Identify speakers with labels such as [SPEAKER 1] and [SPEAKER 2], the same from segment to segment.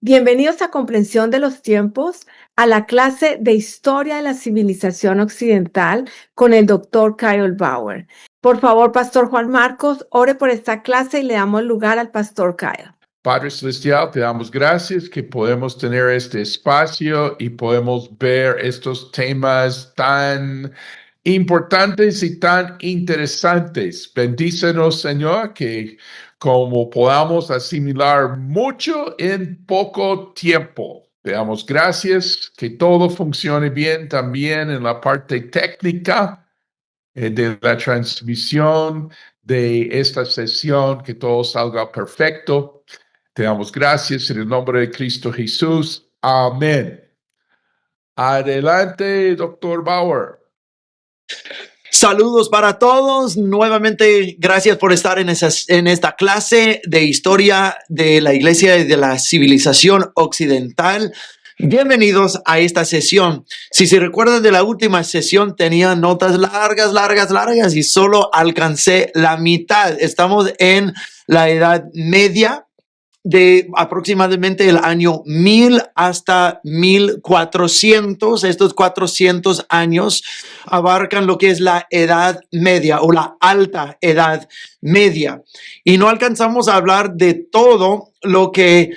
[SPEAKER 1] Bienvenidos a Comprensión de los Tiempos, a la clase de Historia de la Civilización Occidental con el doctor Kyle Bauer. Por favor, Pastor Juan Marcos, ore por esta clase y le damos lugar al Pastor Kyle.
[SPEAKER 2] Padre Celestial, te damos gracias que podemos tener este espacio y podemos ver estos temas tan importantes y tan interesantes. Bendícenos, Señor, que como podamos asimilar mucho en poco tiempo. Te damos gracias, que todo funcione bien también en la parte técnica de la transmisión de esta sesión, que todo salga perfecto. Te damos gracias en el nombre de Cristo Jesús. Amén. Adelante, doctor Bauer.
[SPEAKER 3] Saludos para todos. Nuevamente, gracias por estar en esta clase de historia de la Iglesia y de la civilización occidental. Bienvenidos a esta sesión. Si se recuerdan de la última sesión, tenía notas largas y solo alcancé la mitad. Estamos en la Edad Media, de aproximadamente el año 1000 hasta 1400. Estos 400 años abarcan lo que es la Edad Media o la Alta Edad Media. Y no alcanzamos a hablar de todo lo que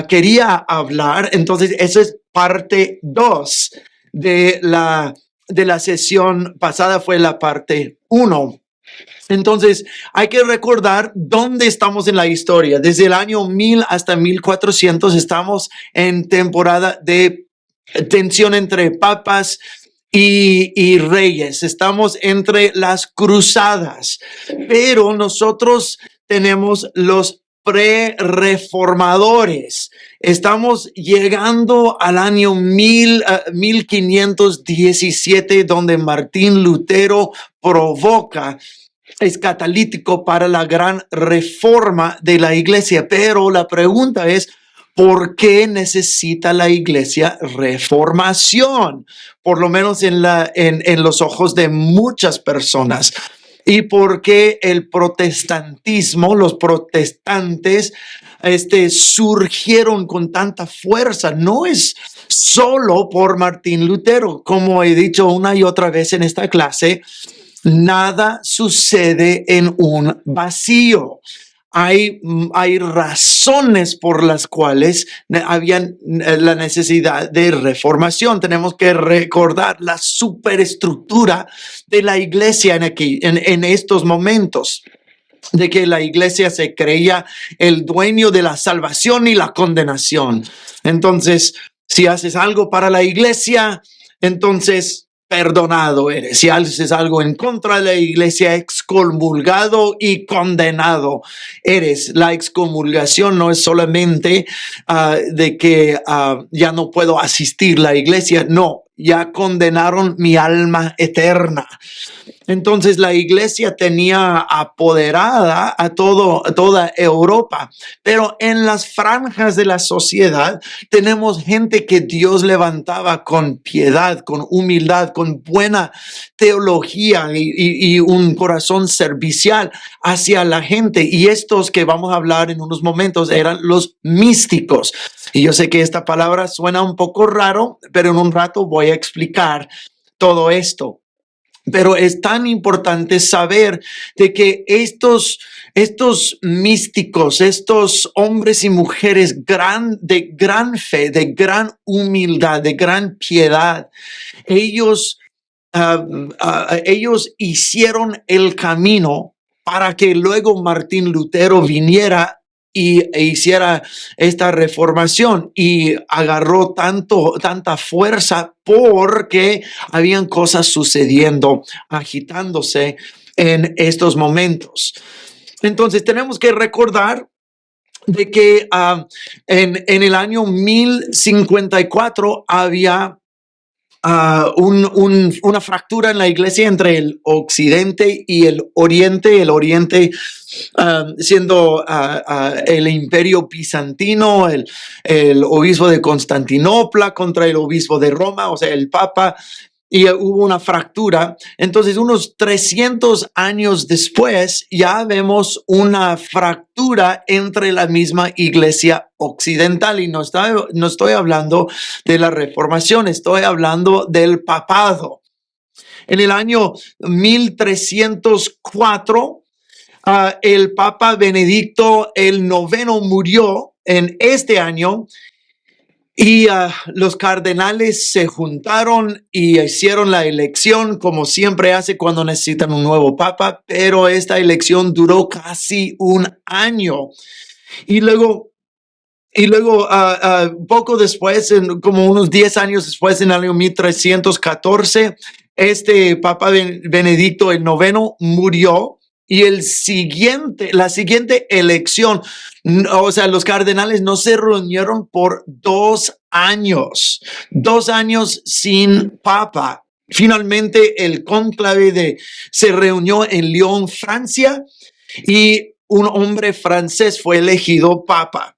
[SPEAKER 3] quería hablar. Entonces, esa es parte 2 de la sesión pasada, fue la parte 1. Entonces, hay que recordar dónde estamos en la historia. Desde el año 1000 hasta 1400 estamos en temporada de tensión entre papas y reyes. Estamos entre las cruzadas, pero nosotros tenemos los pre-reformadores. Estamos llegando al año 1517, donde Martín Lutero es catalítico para la gran reforma de la iglesia. Pero la pregunta es, ¿por qué necesita la iglesia reformación? Por lo menos en los ojos de muchas personas. ¿Y por qué el protestantismo, los protestantes, surgieron con tanta fuerza? No es solo por Martín Lutero. Como he dicho una y otra vez en esta clase, nada sucede en un vacío. Hay razones por las cuales habían la necesidad de reformación. Tenemos que recordar la superestructura de la iglesia en estos momentos, de que la iglesia se creía el dueño de la salvación y la condenación. Entonces, si haces algo para la iglesia, entonces perdonado eres. Si haces algo en contra de la iglesia, excomulgado y condenado eres. La excomulgación no es solamente de que ya no puedo asistir a la iglesia. No, ya condenaron mi alma eterna. Entonces la iglesia tenía apoderada a toda Europa, pero en las franjas de la sociedad tenemos gente que Dios levantaba con piedad, con humildad, con buena teología y un corazón servicial hacia la gente. Y estos que vamos a hablar en unos momentos eran los místicos. Y yo sé que esta palabra suena un poco raro, pero en un rato voy a explicar todo esto. Pero es tan importante saber de que estos místicos, estos hombres y mujeres de gran fe, de gran humildad, de gran piedad, ellos hicieron el camino para que luego Martín Lutero viniera e hiciera esta reformación, y agarró tanta fuerza porque habían cosas sucediendo, agitándose en estos momentos. Entonces tenemos que recordar de que en el año 1054 había una fractura en la iglesia entre el occidente y el oriente siendo el imperio bizantino, el obispo de Constantinopla contra el obispo de Roma, o sea, el papa, y hubo una fractura. Entonces, unos 300 años después, ya vemos una fractura entre la misma iglesia occidental. Y no estoy hablando de la Reformación, estoy hablando del papado. En el año 1304, el Papa Benedicto el noveno murió en este año. Y los cardenales se juntaron y hicieron la elección, como siempre hace cuando necesitan un nuevo papa, pero esta elección duró casi un año. Y luego poco después, como unos 10 años después, en el año 1314, este Papa Benedicto el noveno murió. Y la siguiente elección, o sea, los cardenales no se reunieron por 2 años, 2 años sin papa. Finalmente, el cónclave se reunió en Lyon, Francia, y un hombre francés fue elegido papa,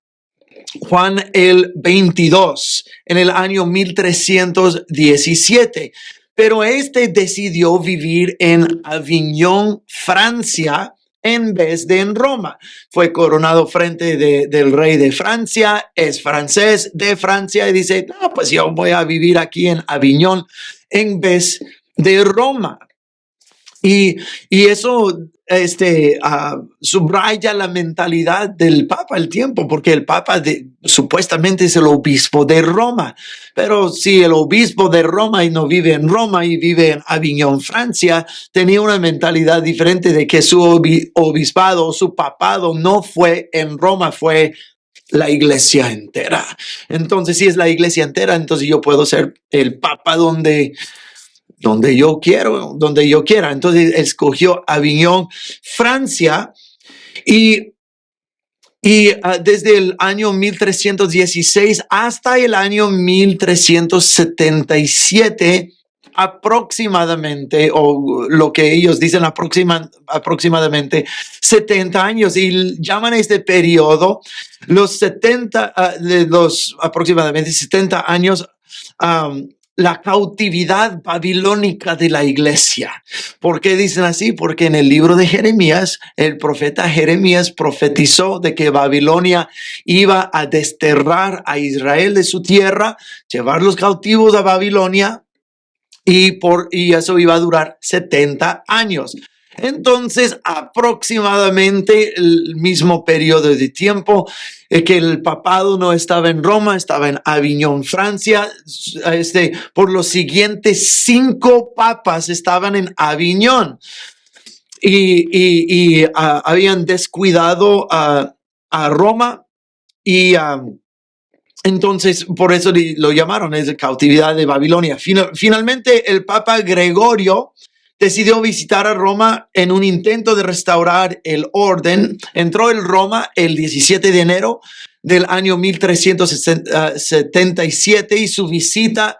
[SPEAKER 3] Juan el 22, en el año 1317. Pero este decidió vivir en Avignon, Francia, en vez de en Roma. Fue coronado frente del rey de Francia, es francés de Francia y dice, no, pues yo voy a vivir aquí en Avignon en vez de Roma. Y eso subraya la mentalidad del Papa el tiempo, porque el Papa supuestamente es el obispo de Roma. Pero si el obispo de Roma y no vive en Roma y vive en Avignon, Francia, tenía una mentalidad diferente de que su obispado, su papado no fue en Roma, fue la iglesia entera. Entonces, si es la iglesia entera, entonces yo puedo ser el Papa donde yo quiera. Entonces escogió Avignon, Francia, y desde el año 1316 hasta el año 1377, aproximadamente, o lo que ellos dicen aproximadamente 70 años, y llaman este periodo aproximadamente 70 años, la cautividad babilónica de la iglesia. ¿Por qué dicen así? Porque en el libro de Jeremías, el profeta Jeremías profetizó de que Babilonia iba a desterrar a Israel de su tierra, llevarlos cautivos a Babilonia, y eso iba a durar 70 años. Entonces, aproximadamente el mismo periodo de tiempo que el papado no estaba en Roma, estaba en Avignon, Francia. Por los siguientes 5 papas estaban en Avignon y habían descuidado a Roma, y entonces por eso lo llamaron es cautividad de Babilonia. Finalmente, el Papa Gregorio decidió visitar a Roma en un intento de restaurar el orden. Entró en Roma el 17 de enero del año 1377 y su visita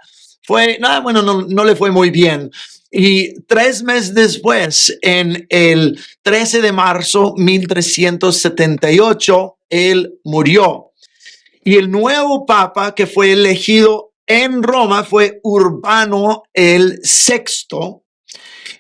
[SPEAKER 3] no le fue muy bien. Y 3 meses después, en el 13 de marzo 1378, él murió. Y el nuevo papa que fue elegido en Roma fue Urbano el VI.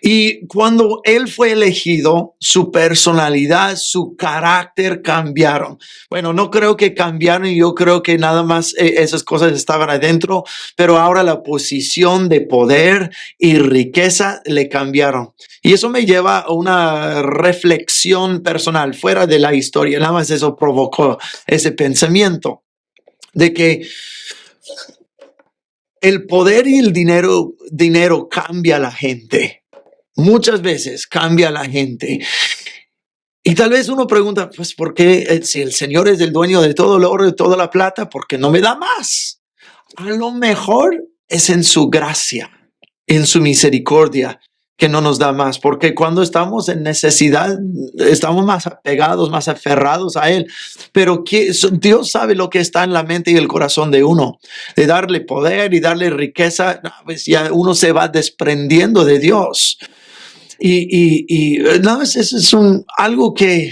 [SPEAKER 3] Y cuando él fue elegido, su personalidad, su carácter cambiaron. Bueno, no creo que cambiaron, y yo creo que nada más esas cosas estaban adentro, pero ahora la posición de poder y riqueza le cambiaron. Y eso me lleva a una reflexión personal fuera de la historia. Nada más eso provocó ese pensamiento de que el poder y el dinero cambia a la gente. Muchas veces cambia a la gente. Y tal vez uno pregunta, pues, ¿por qué si el Señor es el dueño de todo el oro y toda la plata, por qué no me da más? A lo mejor es en su gracia, en su misericordia, que no nos da más, porque cuando estamos en necesidad, estamos más apegados, más aferrados a Él. Pero Dios sabe lo que está en la mente y el corazón de uno, de darle poder y darle riqueza. Pues ya uno se va desprendiendo de Dios. Y no, eso es algo que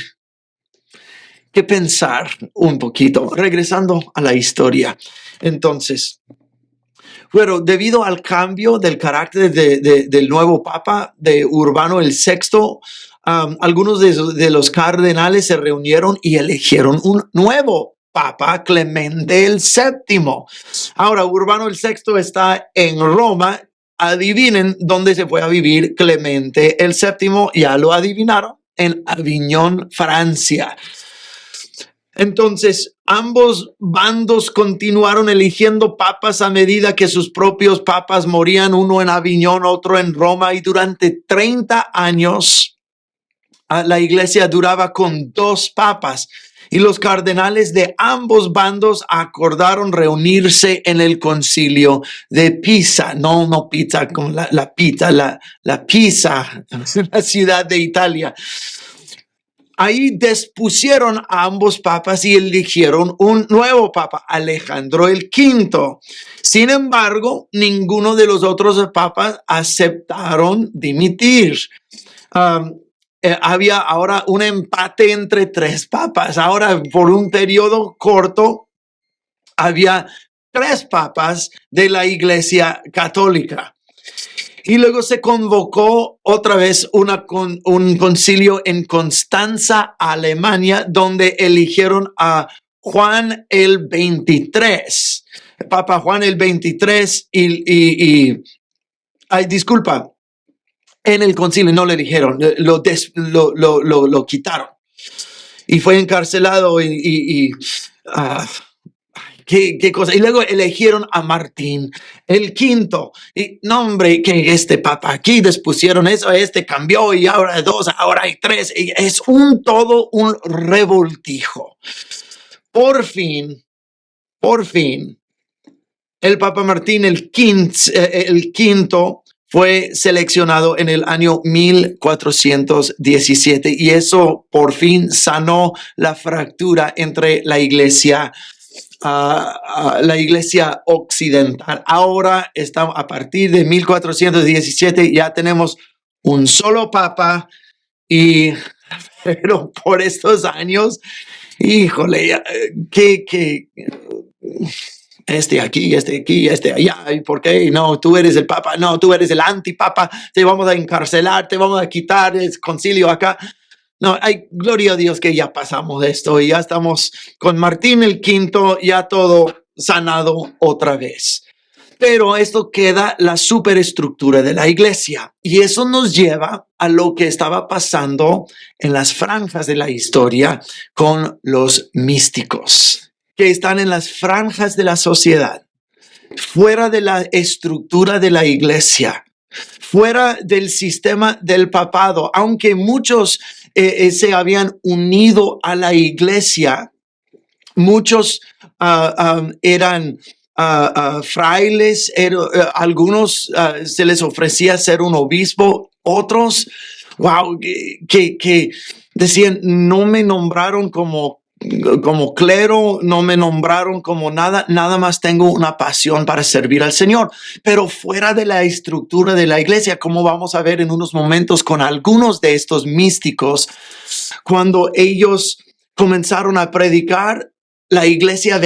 [SPEAKER 3] pensar un poquito, regresando a la historia. Entonces, Pero debido al cambio del carácter del nuevo Papa, de Urbano el VI, algunos de los cardenales se reunieron y eligieron un nuevo Papa, Clemente el VII. Ahora, Urbano el VI está en Roma. Adivinen dónde se fue a vivir Clemente el VII. Ya lo adivinaron, en Aviñón, Francia. Entonces, ambos bandos continuaron eligiendo papas a medida que sus propios papas morían, uno en Aviñón, otro en Roma, y durante 30 años la iglesia duraba con 2 papas. Y los cardenales de ambos bandos acordaron reunirse en el concilio de Pisa. No pizza con la pizza, la Pisa, la ciudad de Italia. Ahí despusieron a ambos papas y eligieron un nuevo papa, Alejandro el V. Sin embargo, ninguno de los otros papas aceptaron dimitir. Había ahora un empate entre 3 papas. Ahora, por un periodo corto, había 3 papas de la Iglesia Católica. Y luego se convocó otra vez un concilio en Constanza, Alemania, donde eligieron a Juan el 23. Papa Juan el 23 disculpa, en el concilio no le eligieron, lo quitaron. Y fue encarcelado ¿Qué cosa? Y luego eligieron a Martín el V. Y no, hombre, que este papa aquí despusieron eso, cambió y ahora hay 2, ahora hay 3. Y es todo un revoltijo. Por fin, el Papa Martín el V fue seleccionado en el año 1417 y eso por fin sanó la fractura entre la iglesia occidental. Ahora estamos a partir de 1417 ya tenemos un solo papa pero por estos años, híjole, aquí, este allá, ¿y por qué? No, tú eres el papa, no, tú eres el antipapa, te vamos a encarcelar, te vamos a quitar el concilio acá. No, hay gloria a Dios que ya pasamos esto y ya estamos con Martín el V, ya todo sanado otra vez. Pero esto queda la superestructura de la iglesia y eso nos lleva a lo que estaba pasando en las franjas de la historia con los místicos, que están en las franjas de la sociedad, fuera de la estructura de la iglesia, fuera del sistema del papado, aunque muchos se habían unido a la iglesia, muchos eran frailes, algunos se les ofrecía ser un obispo, otros, que decían, no me nombraron como clero, no me nombraron como nada más tengo una pasión para servir al Señor. Pero fuera de la estructura de la iglesia, como vamos a ver en unos momentos con algunos de estos místicos, cuando ellos comenzaron a predicar, la iglesia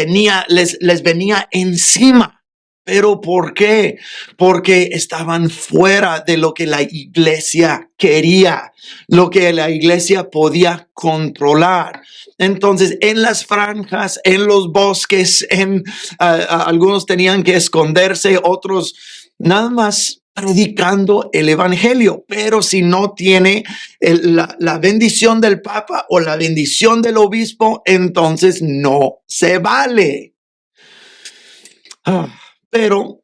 [SPEAKER 3] les venía encima. ¿Pero por qué? Porque estaban fuera de lo que la iglesia quería, lo que la iglesia podía controlar. Entonces, en las franjas, en los bosques, algunos tenían que esconderse, otros nada más predicando el evangelio. Pero si no tiene la bendición del papa o la bendición del obispo, entonces no se vale. Pero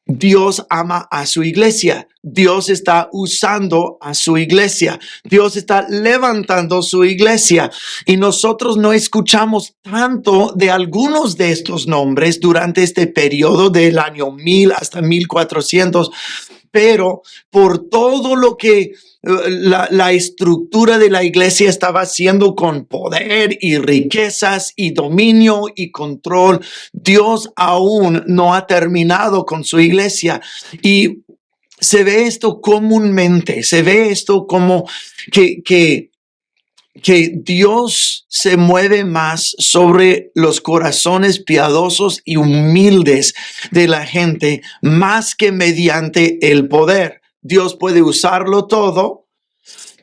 [SPEAKER 3] Dios ama a su iglesia. Dios está usando a su iglesia. Dios está levantando su iglesia. Y nosotros no escuchamos tanto de algunos de estos nombres durante este periodo del año 1000 hasta 1400. Pero por todo lo que la estructura de la iglesia estaba haciendo con poder y riquezas y dominio y control, Dios aún no ha terminado con su iglesia. Y se ve esto comúnmente, se ve esto como que que Dios se mueve más sobre los corazones piadosos y humildes de la gente, más que mediante el poder. Dios puede usarlo todo,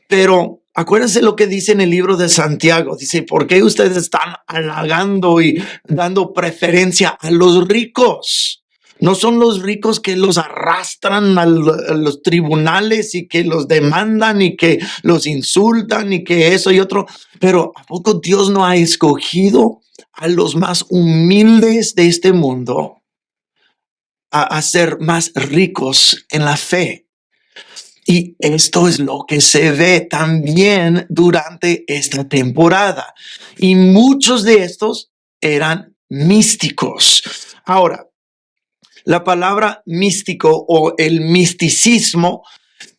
[SPEAKER 3] pero acuérdense lo que dice en el libro de Santiago. Dice, ¿por qué ustedes están halagando y dando preferencia a los ricos? No son los ricos que los arrastran a los tribunales y que los demandan y que los insultan y que eso y otro. Pero ¿a poco Dios no ha escogido a los más humildes de este mundo a ser más ricos en la fe? Y esto es lo que se ve también durante esta temporada. Y muchos de estos eran místicos. Ahora, la palabra místico o el misticismo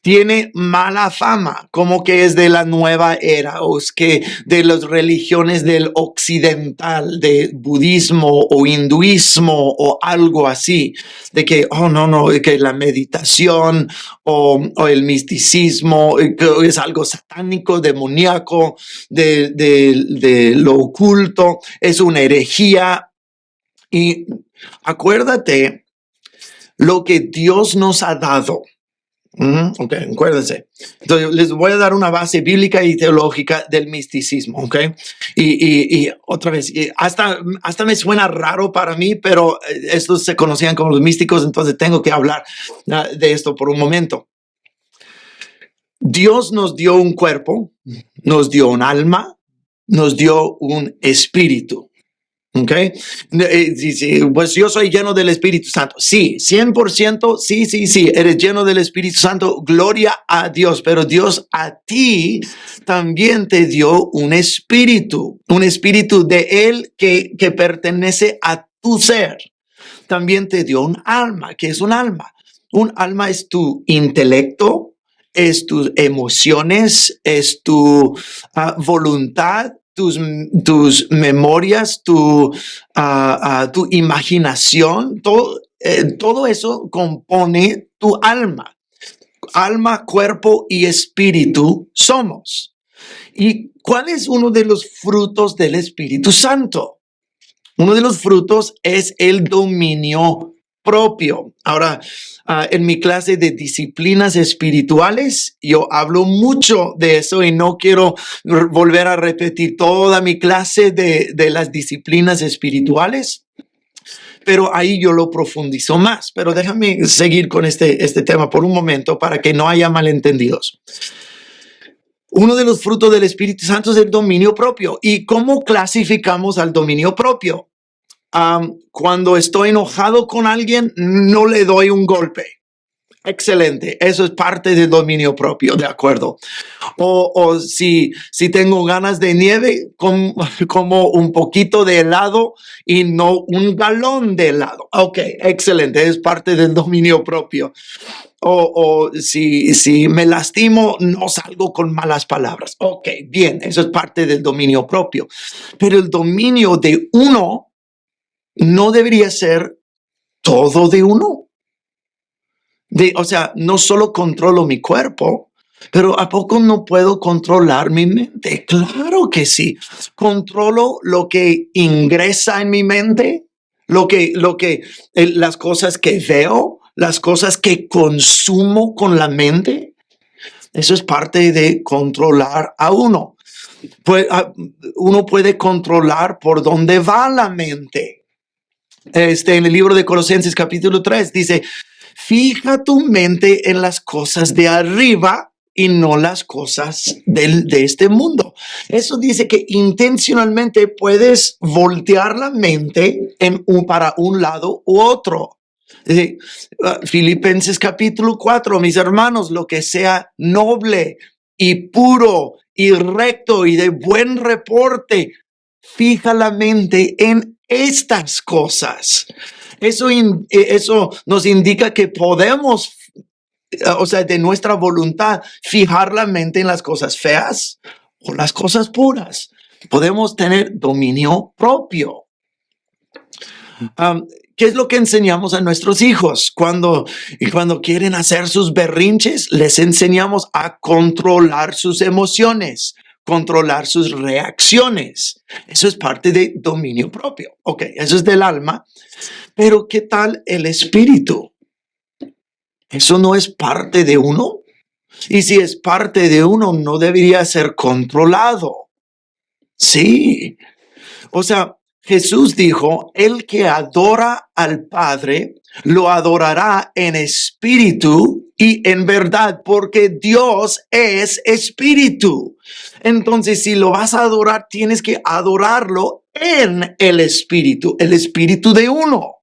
[SPEAKER 3] tiene mala fama, como que es de la nueva era o es que de las religiones del occidental, de budismo o hinduismo o algo así, de que, oh no, que la meditación o el misticismo es algo satánico, demoníaco, de lo oculto, es una herejía. Y acuérdate lo que Dios nos ha dado. Ok, acuérdense. Entonces, les voy a dar una base bíblica y teológica del misticismo, ok. Y otra vez, hasta me suena raro para mí, pero estos se conocían como los místicos, entonces tengo que hablar de esto por un momento. Dios nos dio un cuerpo, nos dio un alma, nos dio un espíritu. ¿Ok? Pues yo soy lleno del Espíritu Santo. Sí, 100%, sí, eres lleno del Espíritu Santo. Gloria a Dios. Pero Dios a ti también te dio un espíritu de Él que pertenece a tu ser. También te dio un alma. ¿Qué es un alma? Un alma es tu intelecto, es tus emociones, es tu voluntad, tus memorias, tu imaginación, todo eso compone tu alma. Alma, cuerpo y espíritu somos. ¿Y cuál es uno de los frutos del Espíritu Santo? Uno de los frutos es el dominio propio. Ahora, en mi clase de disciplinas espirituales, yo hablo mucho de eso y no quiero volver a repetir toda mi clase de las disciplinas espirituales, pero ahí yo lo profundizo más. Pero déjame seguir con este tema por un momento para que no haya malentendidos. Uno de los frutos del Espíritu Santo es el dominio propio. ¿Y cómo clasificamos al dominio propio? Cuando estoy enojado con alguien, no le doy un golpe. Excelente. Eso es parte del dominio propio, ¿de acuerdo? O si tengo ganas de nieve, como un poquito de helado y no un galón de helado. Ok, excelente. Es parte del dominio propio. O si me lastimo, no salgo con malas palabras. Ok, bien. Eso es parte del dominio propio. Pero el dominio de uno no debería ser todo de uno. O sea, no solo controlo mi cuerpo, pero ¿a poco no puedo controlar mi mente? Claro que sí. Controlo lo que ingresa en mi mente, las cosas que veo, las cosas que consumo con la mente. Eso es parte de controlar a uno. Pues, uno puede controlar por dónde va la mente. En el libro de Colosenses capítulo 3 dice, fija tu mente en las cosas de arriba y no las cosas de este mundo. Eso dice que intencionalmente puedes voltear la mente para un lado u otro. Filipenses capítulo 4, mis hermanos, lo que sea noble y puro y recto y de buen reporte, fija la mente en estas cosas. Eso nos indica que podemos, o sea, de nuestra voluntad, fijar la mente en las cosas feas o las cosas puras. Podemos tener dominio propio. ¿Qué es lo que enseñamos a nuestros hijos? Cuando quieren hacer sus berrinches, les enseñamos a controlar sus emociones. controlar sus reacciones. Eso es parte de dominio propio. Ok, eso es del alma. Pero ¿qué tal el espíritu? ¿Eso no es parte de uno? Y si es parte de uno, no debería ser controlado. Sí. O sea, Jesús dijo, el que adora al Padre, lo adorará en espíritu y en verdad, porque Dios es espíritu. Entonces, si lo vas a adorar, tienes que adorarlo en el espíritu de uno.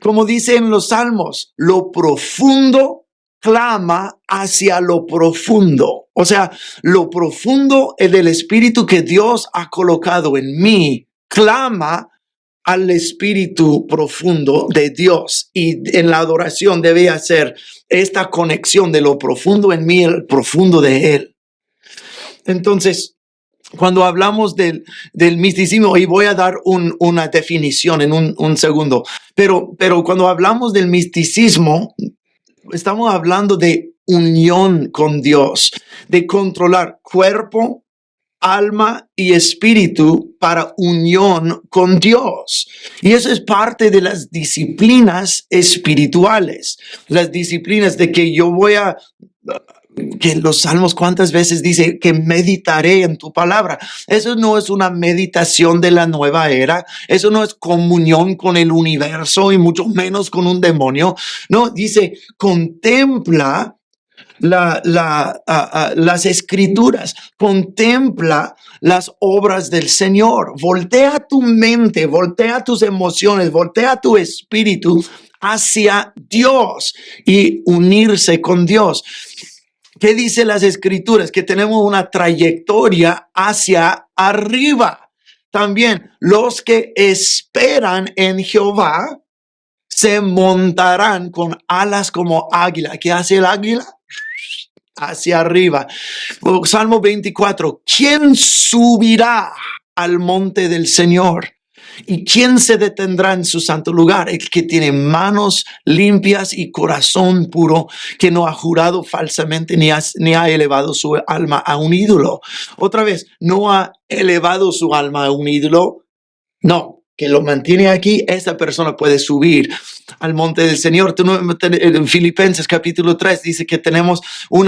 [SPEAKER 3] Como dice en los Salmos, lo profundo clama hacia lo profundo. O sea, lo profundo del espíritu que Dios ha colocado en mí clama al espíritu profundo de Dios. Y en la adoración debe hacer esta conexión de lo profundo en mí, el profundo de Él. Entonces, cuando hablamos del misticismo, y voy a dar una definición en un segundo, pero cuando hablamos del misticismo, estamos hablando de unión con Dios, de controlar cuerpo, alma y espíritu para unión con Dios. Y eso es parte de las disciplinas espirituales, las disciplinas de que yo voy a... que los salmos cuántas veces dice que meditaré en tu palabra. Eso no es una meditación de la nueva era. Eso no es comunión con el universo y mucho menos con un demonio. No, dice contempla las escrituras, contempla las obras del Señor. Voltea tu mente, voltea tus emociones, voltea tu espíritu hacia Dios y unirse con Dios. ¿Qué dice las escrituras? Que tenemos una trayectoria hacia arriba. También los que esperan en Jehová se montarán con alas como águila. ¿Qué hace el águila? Hacia arriba. Salmo 24. ¿Quién subirá al monte del Señor? ¿Y quién se detendrá en su santo lugar? El que tiene manos limpias y corazón puro, que no ha jurado falsamente ni ha elevado su alma a un ídolo. Otra vez, no ha elevado su alma a un ídolo. No, que lo mantiene aquí. Esta persona puede subir al monte del Señor. En Filipenses capítulo 3 dice que tenemos un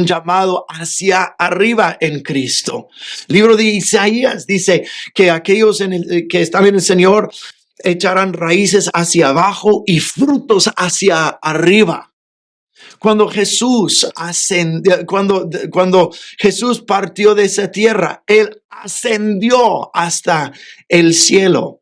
[SPEAKER 3] llamado hacia arriba en Cristo. Libro de Isaías dice que aquellos que están en el Señor echarán raíces hacia abajo y frutos hacia arriba. Cuando Jesús cuando Jesús partió de esa tierra, Él ascendió hasta el cielo.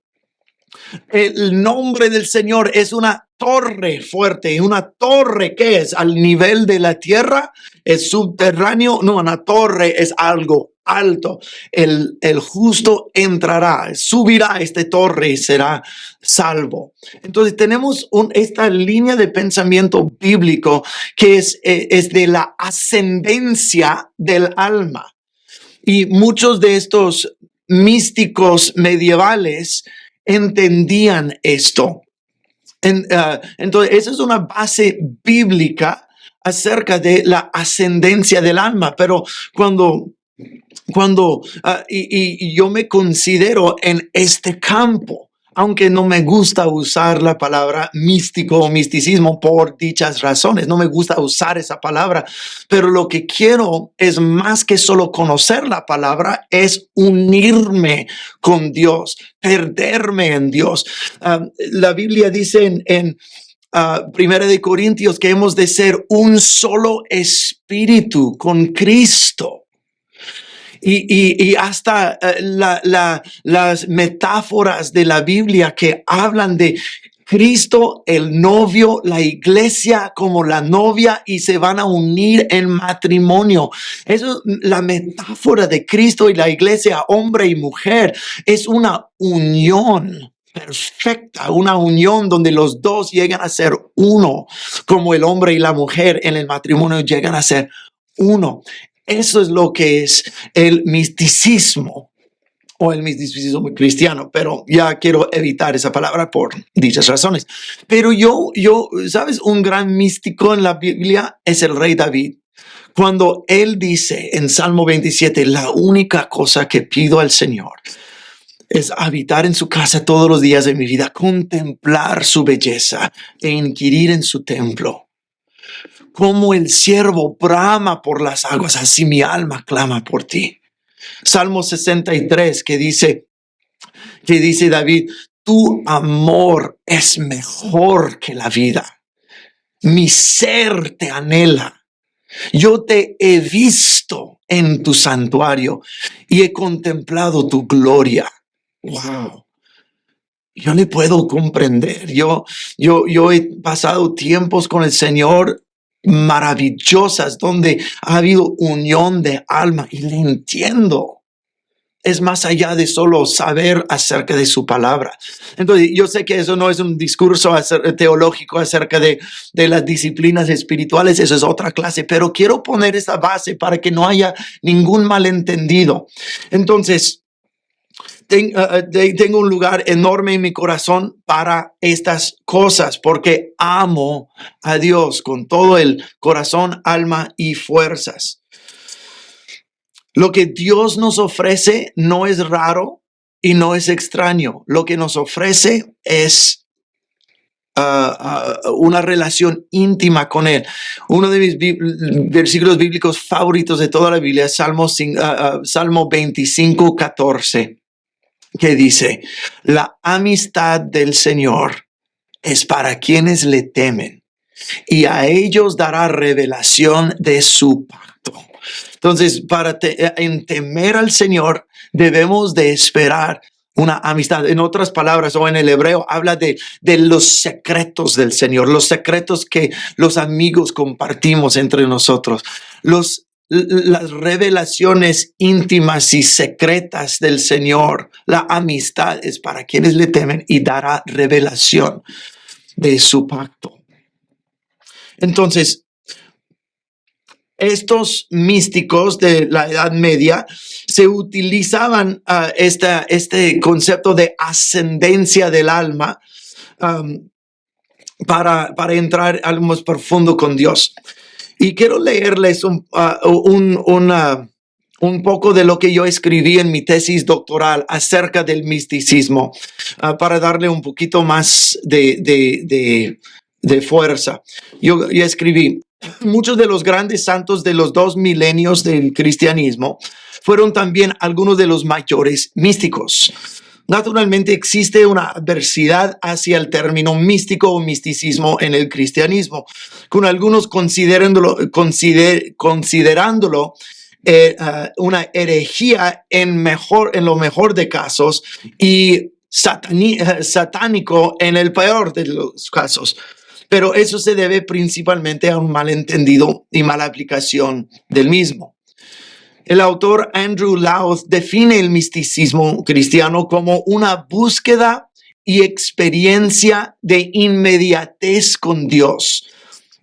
[SPEAKER 3] El nombre del Señor es una torre fuerte. Una torre que es al nivel de la tierra, es subterráneo. No, una torre es algo alto. El justo entrará, subirá a esta torre y será salvo. Entonces tenemos esta línea de pensamiento bíblico que es de la ascendencia del alma. Y muchos de estos místicos medievales entendían esto. Entonces, esa es una base bíblica acerca de la ascendencia del alma. Pero cuando yo me considero en este campo, aunque no me gusta usar la palabra místico o misticismo por dichas razones, no me gusta usar esa palabra, pero lo que quiero es más que solo conocer la palabra, es unirme con Dios, perderme en Dios. La Biblia dice en 1 de Corintios que hemos de ser un solo espíritu con Cristo. Y hasta las metáforas de la Biblia que hablan de Cristo, el novio, la iglesia como la novia y se van a unir en matrimonio. Eso, la metáfora de Cristo y la iglesia, hombre y mujer, es una unión perfecta, una unión donde los dos llegan a ser uno, como el hombre y la mujer en el matrimonio llegan a ser uno. Eso es lo que es el misticismo o el misticismo cristiano, pero ya quiero evitar esa palabra por dichas razones. Pero yo, ¿sabes? Un gran místico en la Biblia es el rey David. Cuando Él dice en Salmo 27, la única cosa que pido al Señor es habitar en su casa todos los días de mi vida, contemplar su belleza e inquirir en su templo. Como el ciervo brama por las aguas, así mi alma clama por ti. Salmo 63 que dice David, tu amor es mejor que la vida. Mi ser te anhela. Yo te he visto en tu santuario y he contemplado tu gloria. Wow. Yo le puedo comprender. Yo he pasado tiempos con el Señor maravillosas donde ha habido unión de alma y le entiendo. Es más allá de solo saber acerca de su palabra. Entonces, yo sé que eso no es un discurso teológico acerca de las disciplinas espirituales, eso es otra clase, pero quiero poner esta base para que no haya ningún malentendido. Entonces, tengo un lugar enorme en mi corazón para estas cosas, porque amo a Dios con todo el corazón, alma y fuerzas. Lo que Dios nos ofrece no es raro y no es extraño. Lo que nos ofrece es una relación íntima con Él. Uno de mis versículos bíblicos favoritos de toda la Biblia es Salmo 25:14, que dice, la amistad del Señor es para quienes le temen y a ellos dará revelación de su pacto. Entonces, en temer al Señor, debemos de esperar una amistad. En otras palabras, o en el hebreo, habla de los secretos del Señor, los secretos que los amigos compartimos entre nosotros, las revelaciones íntimas y secretas del Señor. La amistad es para quienes le temen y dará revelación de su pacto. Entonces, estos místicos de la Edad Media se utilizaban este concepto de ascendencia del alma para entrar algo más profundo con Dios. Y quiero leerles un poco de lo que yo escribí en mi tesis doctoral acerca del misticismo, para darle un poquito más de fuerza. Yo escribí, muchos de los grandes santos de los 2 milenios del cristianismo fueron también algunos de los mayores místicos. Naturalmente existe una adversidad hacia el término místico o misticismo en el cristianismo, con algunos considerándolo una herejía en lo mejor de casos y satánico en el peor de los casos. Pero eso se debe principalmente a un malentendido y mala aplicación del mismo. El autor Andrew Louth define el misticismo cristiano como una búsqueda y experiencia de inmediatez con Dios.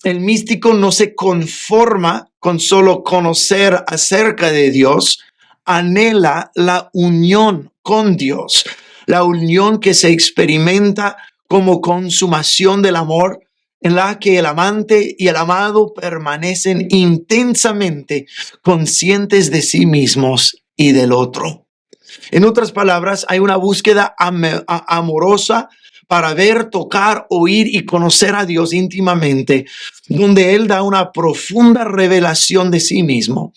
[SPEAKER 3] El místico no se conforma con solo conocer acerca de Dios, anhela la unión con Dios, la unión que se experimenta como consumación del amor, en la que el amante y el amado permanecen intensamente conscientes de sí mismos y del otro. En otras palabras, hay una búsqueda amorosa para ver, tocar, oír y conocer a Dios íntimamente, donde Él da una profunda revelación de sí mismo.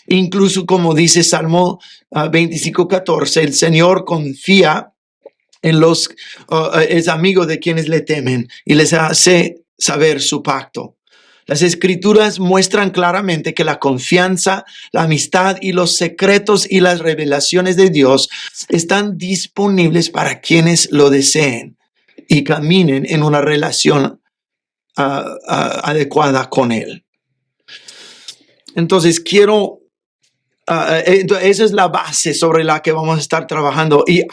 [SPEAKER 3] Incluso como dice Salmo 25:14, el Señor confía en es amigo de quienes le temen y les hace saber su pacto. Las escrituras muestran claramente que la confianza, la amistad y los secretos y las revelaciones de Dios están disponibles para quienes lo deseen y caminen en una relación adecuada con Él. Entonces, esa es la base sobre la que vamos a estar trabajando. Y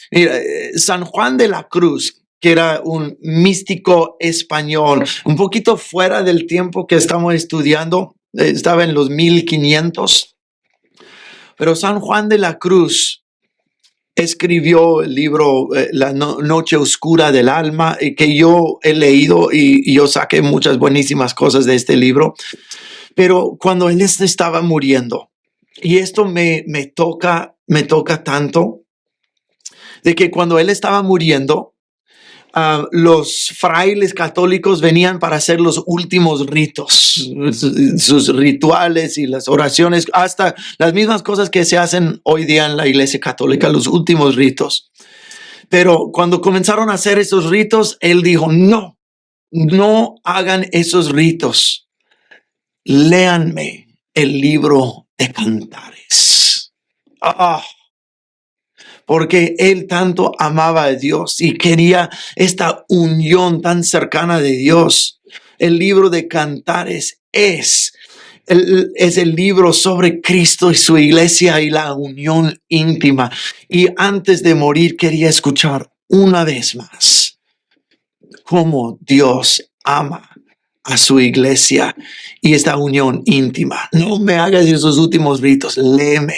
[SPEAKER 3] mira, San Juan de la Cruz, que era un místico español, un poquito fuera del tiempo que estamos estudiando, estaba en los 1500. Pero San Juan de la Cruz escribió el libro La Noche Oscura del Alma, que yo he leído y yo saqué muchas buenísimas cosas de este libro. Pero cuando él estaba muriendo, y esto me toca tanto, de que cuando él estaba muriendo, los frailes católicos venían para hacer los últimos ritos, sus rituales y las oraciones, hasta las mismas cosas que se hacen hoy día en la Iglesia Católica, los últimos ritos. Pero cuando comenzaron a hacer esos ritos, él dijo, no hagan esos ritos. Léanme el libro de Cantares. Porque él tanto amaba a Dios y quería esta unión tan cercana de Dios. El libro de Cantares es el libro sobre Cristo y su iglesia y la unión íntima. Y antes de morir quería escuchar una vez más cómo Dios ama a su iglesia y esta unión íntima. No me hagas esos últimos ritos, léeme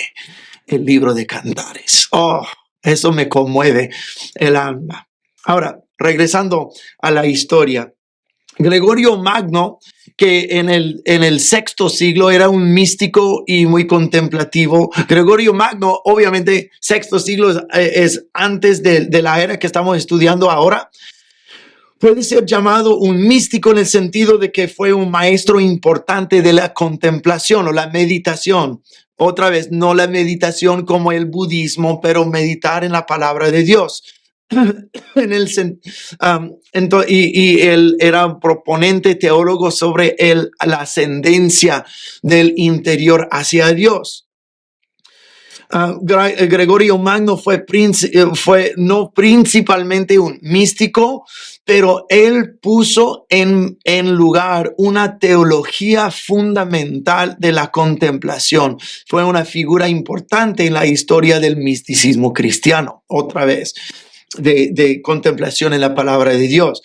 [SPEAKER 3] el libro de Cantares. Eso me conmueve el alma. Ahora, regresando a la historia, Gregorio Magno, que en el sexto siglo era un místico y muy contemplativo. Gregorio Magno, obviamente, sexto siglo es antes de la era que estamos estudiando ahora. Puede ser llamado un místico en el sentido de que fue un maestro importante de la contemplación o la meditación. Otra vez, no la meditación como el budismo, pero meditar en la palabra de Dios. Y él era un proponente teólogo sobre la ascendencia del interior hacia Dios. Gregorio Magno fue no principalmente un místico, pero él puso en lugar una teología fundamental de la contemplación. Fue una figura importante en la historia del misticismo cristiano, otra vez, de contemplación en la palabra de Dios.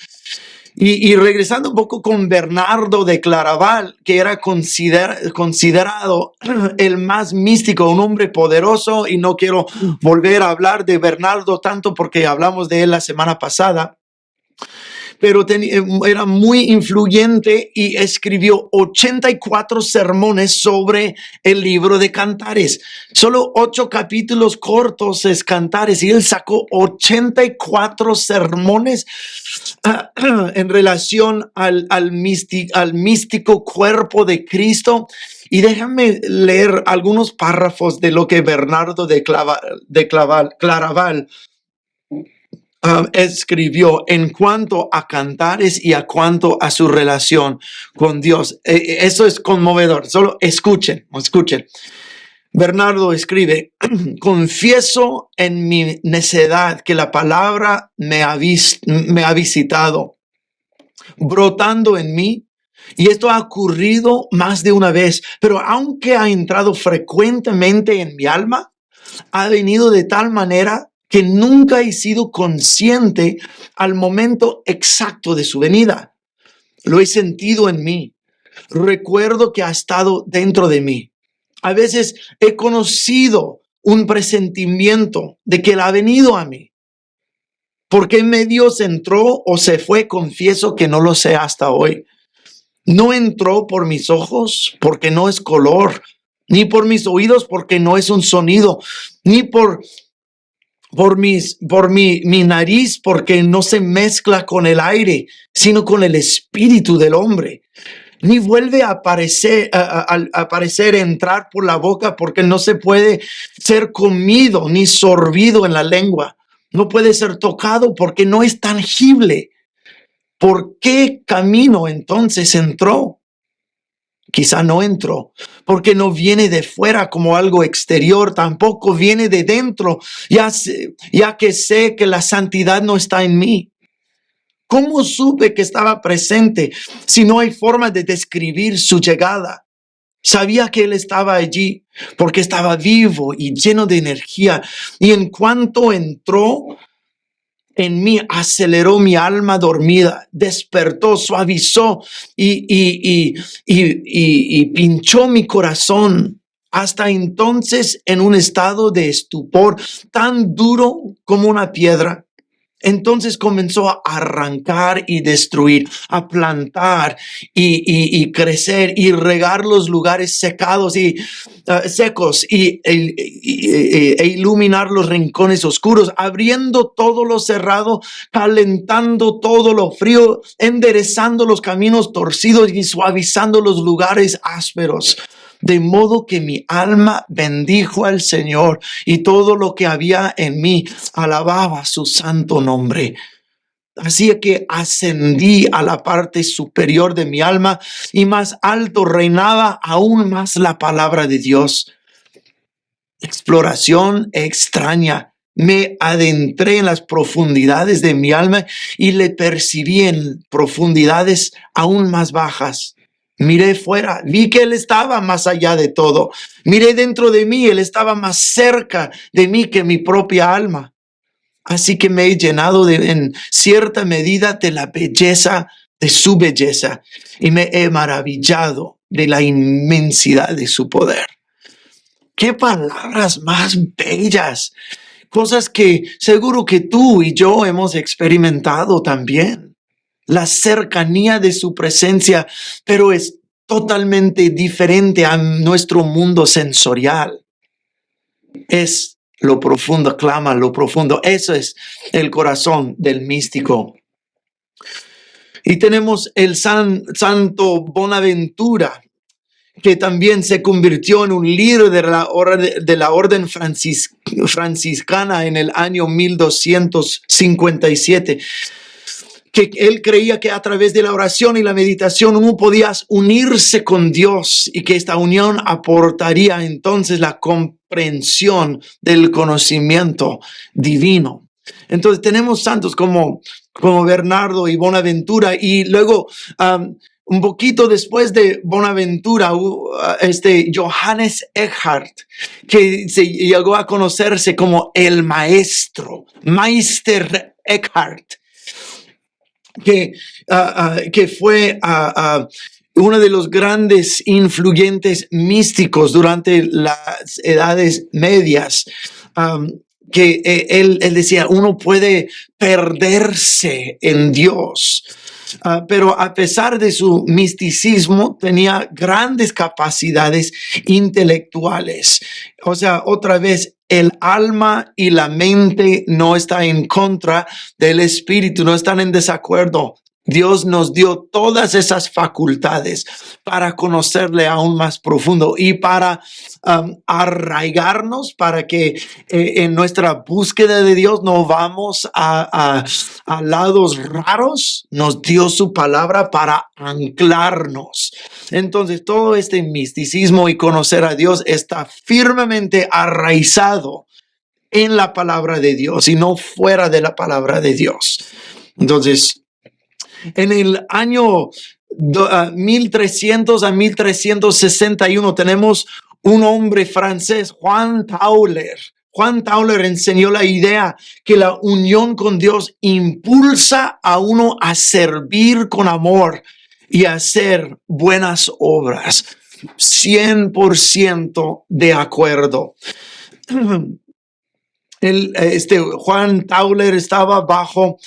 [SPEAKER 3] Y regresando un poco con Bernardo de Claraval, que era considerado el más místico, un hombre poderoso, y no quiero volver a hablar de Bernardo tanto porque hablamos de él la semana pasada, pero era muy influyente y escribió 84 sermones sobre el libro de Cantares. Solo 8 capítulos cortos es Cantares y él sacó 84 sermones en relación al místico cuerpo de Cristo. Y déjame leer algunos párrafos de lo que Bernardo de Claraval escribió en cuanto a Cantares y a cuanto a su relación con Dios. Eso es conmovedor. Solo escuchen. Bernardo escribe: confieso en mi necedad que la palabra me ha visitado, brotando en mí. Y esto ha ocurrido más de una vez, pero aunque ha entrado frecuentemente en mi alma, ha venido de tal manera que nunca he sido consciente al momento exacto de su venida. Lo he sentido en mí. Recuerdo que ha estado dentro de mí. A veces he conocido un presentimiento de que él ha venido a mí. ¿Por qué medio se entró o se fue? Confieso que no lo sé hasta hoy. No entró por mis ojos porque no es color, ni por mis oídos porque no es un sonido, ni por mi nariz porque no se mezcla con el aire, sino con el espíritu del hombre. Ni vuelve a aparecer, entrar por la boca porque no se puede ser comido ni sorbido en la lengua. No puede ser tocado porque no es tangible. ¿Por qué camino entonces entró? Quizá no entró porque no viene de fuera como algo exterior, tampoco viene de dentro, ya que sé que la santidad no está en mí. ¿Cómo supe que estaba presente si no hay forma de describir su llegada? Sabía que él estaba allí porque estaba vivo y lleno de energía, y en cuanto entró en mí, aceleró mi alma dormida, despertó, suavizó y pinchó mi corazón. Hasta entonces, en un estado de estupor tan duro como una piedra, Entonces comenzó a arrancar y destruir, a plantar y crecer y regar los lugares secados y secos e iluminar los rincones oscuros, abriendo todo lo cerrado, calentando todo lo frío, enderezando los caminos torcidos y suavizando los lugares ásperos. De modo que mi alma bendijo al Señor y todo lo que había en mí alababa su santo nombre. Así que ascendí a la parte superior de mi alma y más alto reinaba aún más la palabra de Dios. Exploración extraña. Me adentré en las profundidades de mi alma y le percibí en profundidades aún más bajas. Miré fuera, vi que Él estaba más allá de todo. Miré dentro de mí, Él estaba más cerca de mí que mi propia alma. Así que me he llenado en cierta medida de la belleza de su belleza y me he maravillado de la inmensidad de su poder. ¡Qué palabras más bellas! Cosas que seguro que tú y yo hemos experimentado también. La cercanía de su presencia, pero es totalmente diferente a nuestro mundo sensorial. Es lo profundo, clama lo profundo. Eso es el corazón del místico. Y tenemos el Santo Bonaventura, que también se convirtió en un líder de la orden franciscana en el año 1257. Que él creía que a través de la oración y la meditación uno podía unirse con Dios y que esta unión aportaría entonces la comprensión del conocimiento divino. Entonces tenemos santos como Bernardo y Bonaventura, y luego un poquito después de Bonaventura, Johannes Eckhart, que se llegó a conocerse como el maestro, Meister Eckhart, que fue uno de los grandes influyentes místicos durante las edades medias. Que él decía, uno puede perderse en Dios. Pero a pesar de su misticismo, tenía grandes capacidades intelectuales. O sea, otra vez, el alma y la mente no están en contra del espíritu, no están en desacuerdo. Dios nos dio todas esas facultades para conocerle aún más profundo y para arraigarnos, para que en nuestra búsqueda de Dios no vamos a lados raros. Nos dio su palabra para anclarnos. Entonces, todo este misticismo y conocer a Dios está firmemente arraizado en la palabra de Dios y no fuera de la palabra de Dios. Entonces, en el año 1300 a 1361 tenemos un hombre francés, Juan Tauler. Juan Tauler enseñó la idea que la unión con Dios impulsa a uno a servir con amor y a hacer buenas obras. 100% de acuerdo. Juan Tauler estaba bajo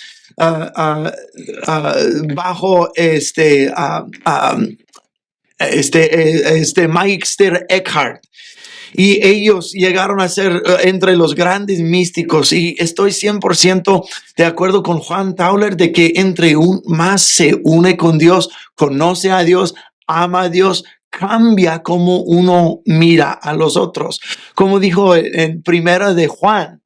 [SPEAKER 3] Meister Eckhart, y ellos llegaron a ser entre los grandes místicos, y estoy 100% de acuerdo con Juan Tauler de que entre más se une con Dios, conoce a Dios, ama a Dios, cambia como uno mira a los otros. Como dijo en primera de Juan,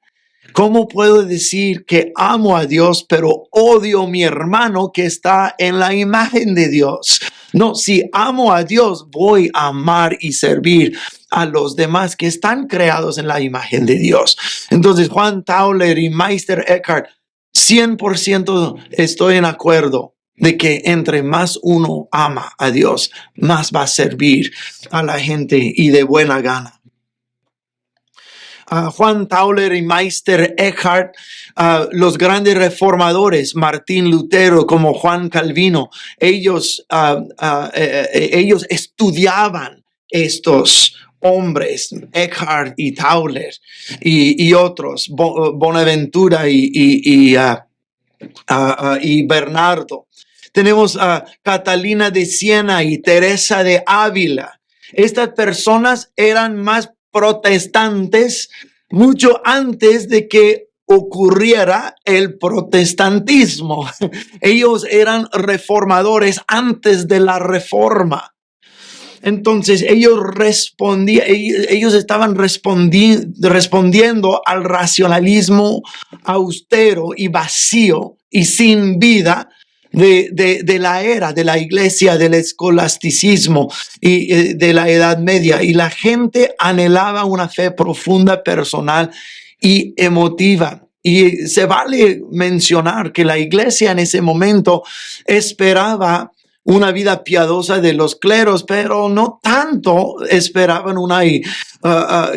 [SPEAKER 3] ¿cómo puedo decir que amo a Dios, pero odio a mi hermano que está en la imagen de Dios? No, si amo a Dios, voy a amar y servir a los demás que están creados en la imagen de Dios. Entonces, Juan Tauler y Meister Eckhart, 100% estoy en acuerdo de que entre más uno ama a Dios, más va a servir a la gente y de buena gana. Juan Tauler y Meister Eckhart, los grandes reformadores, Martín Lutero como Juan Calvino, ellos estudiaban estos hombres, Eckhart y Tauler y otros, Bonaventura y y Bernardo. Tenemos a Catalina de Siena y Teresa de Ávila. Estas personas eran más protestantes mucho antes de que ocurriera el protestantismo. Ellos eran reformadores antes de la reforma. Entonces ellos estaban respondiendo al racionalismo austero y vacío y sin vida de la era de la iglesia, del escolasticismo y de la Edad Media. Y la gente anhelaba una fe profunda, personal y emotiva. Y se vale mencionar que la iglesia en ese momento esperaba una vida piadosa de los cleros, pero no tanto esperaban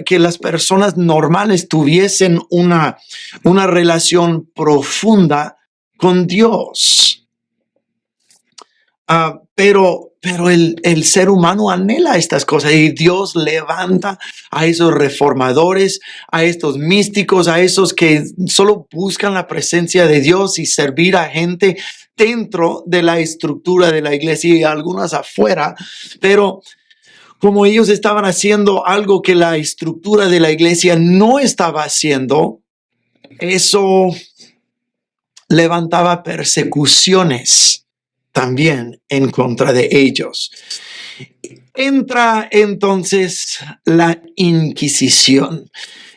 [SPEAKER 3] que las personas normales tuviesen una relación profunda con Dios. Pero el ser humano anhela estas cosas y Dios levanta a esos reformadores, a estos místicos, a esos que solo buscan la presencia de Dios y servir a gente dentro de la estructura de la iglesia y algunas afuera, pero como ellos estaban haciendo algo que la estructura de la iglesia no estaba haciendo, eso levantaba persecuciones también en contra de ellos. Entra entonces la Inquisición.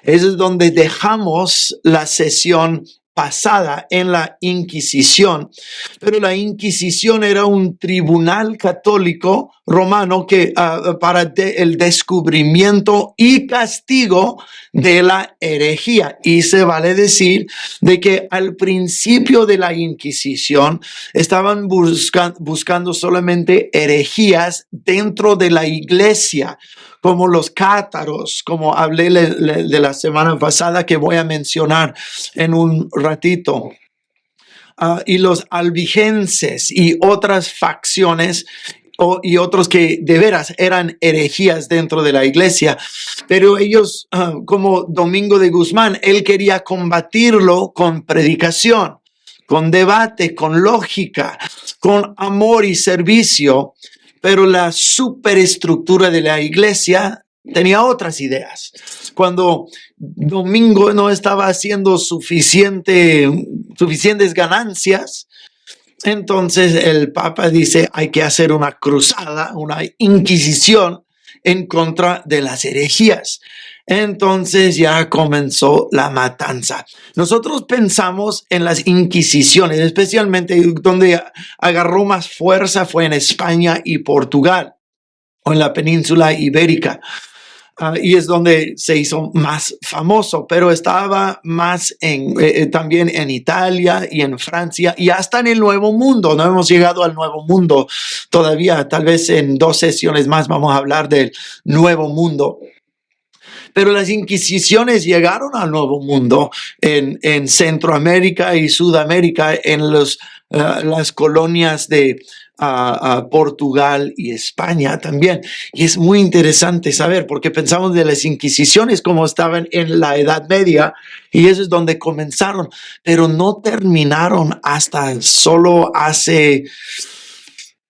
[SPEAKER 3] Eso es donde dejamos la sesión pasada en la Inquisición, pero la Inquisición era un tribunal católico romano que para el descubrimiento y castigo de la herejía. Y se vale decir de que al principio de la Inquisición estaban buscando solamente herejías dentro de la iglesia, como los cátaros, como hablé de la semana pasada, que voy a mencionar en un ratito. Y los albigenses y otras facciones y otros que de veras eran herejías dentro de la iglesia, pero ellos, como Domingo de Guzmán, él quería combatirlo con predicación, con debate, con lógica, con amor y servicio, pero la superestructura de la iglesia tenía otras ideas. Cuando Domingo no estaba haciendo suficientes ganancias, entonces el Papa dice, hay que hacer una cruzada, una inquisición en contra de las herejías. Entonces ya comenzó la matanza. Nosotros pensamos en las inquisiciones, especialmente donde agarró más fuerza fue en España y Portugal, o en la península ibérica. Y es donde se hizo más famoso, pero estaba más también en Italia y en Francia y hasta en el Nuevo Mundo. No hemos llegado al Nuevo Mundo todavía. Tal vez en 2 sesiones más vamos a hablar del Nuevo Mundo. Pero las inquisiciones llegaron al Nuevo Mundo en Centroamérica y Sudamérica, en las colonias de Portugal y España también. Y es muy interesante saber, porque pensamos de las inquisiciones como estaban en la Edad Media, y eso es donde comenzaron, pero no terminaron hasta solo hace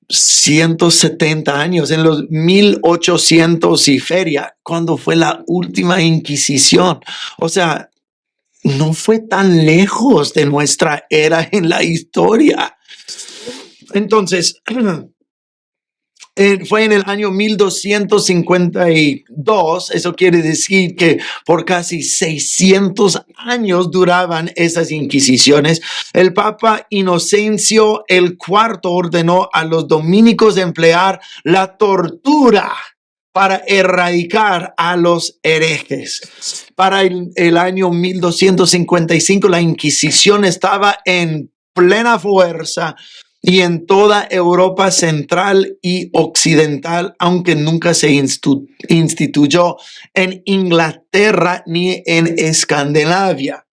[SPEAKER 3] 170 años, en los 1800 y feria, cuando fue la última Inquisición. O sea, no fue tan lejos de nuestra era en la historia. Entonces, fue en el año 1252, eso quiere decir que por casi 600 años duraban esas inquisiciones. El Papa Inocencio IV ordenó a los dominicos emplear la tortura para erradicar a los herejes. Para el año 1255, la Inquisición estaba en plena fuerza y en toda Europa central y occidental, aunque nunca se instituyó en Inglaterra ni en Escandinavia.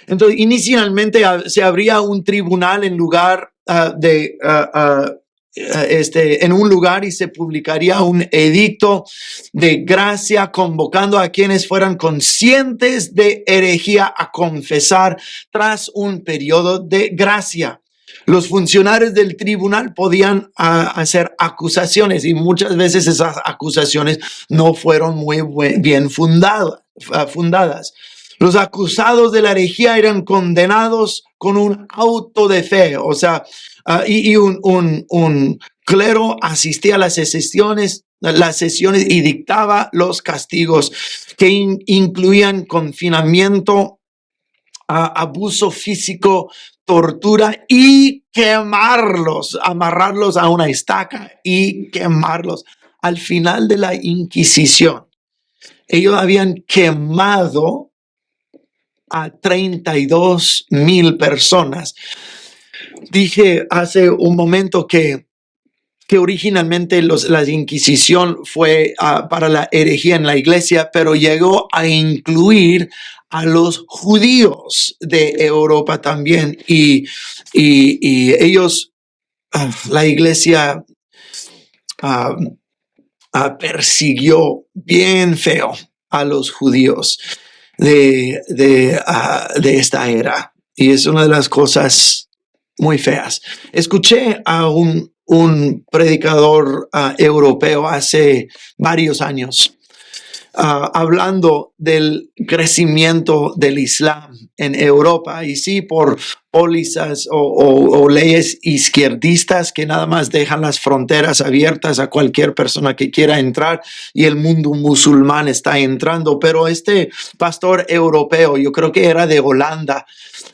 [SPEAKER 3] Entonces, inicialmente se abría un tribunal en lugar de en un lugar y se publicaría un edicto de gracia convocando a quienes fueran conscientes de herejía a confesar tras un periodo de gracia. Los funcionarios del tribunal podían hacer acusaciones y muchas veces esas acusaciones no fueron muy bien fundadas. Los acusados de la herejía eran condenados con un auto de fe, o sea, y un clero asistía a las sesiones y dictaba los castigos que incluían confinamiento, abuso físico, tortura y amarrarlos a una estaca y quemarlos. Al final de la Inquisición, ellos habían quemado a 32,000 personas. Dije hace un momento que originalmente la Inquisición fue para la herejía en la iglesia, pero llegó a incluir a los judíos de Europa también. Y ellos, la iglesia persiguió bien feo a los judíos de esta era. Y es una de las cosas muy feas. Escuché a un predicador europeo hace varios años hablando del crecimiento del Islam en Europa, y sí, por pólizas o leyes izquierdistas que nada más dejan las fronteras abiertas a cualquier persona que quiera entrar, y el mundo musulmán está entrando. Pero este pastor europeo, yo creo que era de Holanda,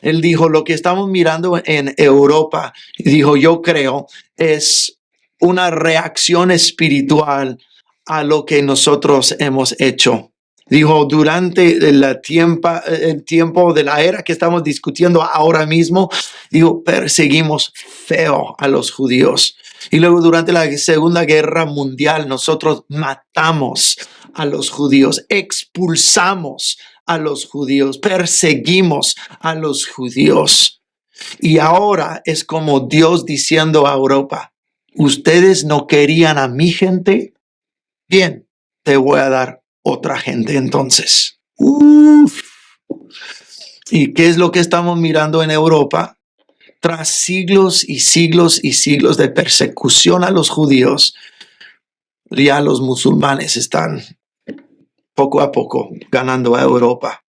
[SPEAKER 3] él dijo: lo que estamos mirando en Europa, dijo, yo creo, es una reacción espiritual a lo que nosotros hemos hecho. Dijo, durante el tiempo de la era que estamos discutiendo ahora mismo, dijo, perseguimos feo a los judíos. Y luego durante la Segunda Guerra Mundial, nosotros matamos a los judíos, expulsamos a los judíos, perseguimos a los judíos. Y ahora es como Dios diciendo a Europa: ustedes no querían a mi gente, bien, te voy a dar otra gente entonces. ¿Y qué es lo que estamos mirando en Europa? Tras siglos y siglos y siglos de persecución a los judíos, ya los musulmanes están poco a poco ganando a Europa.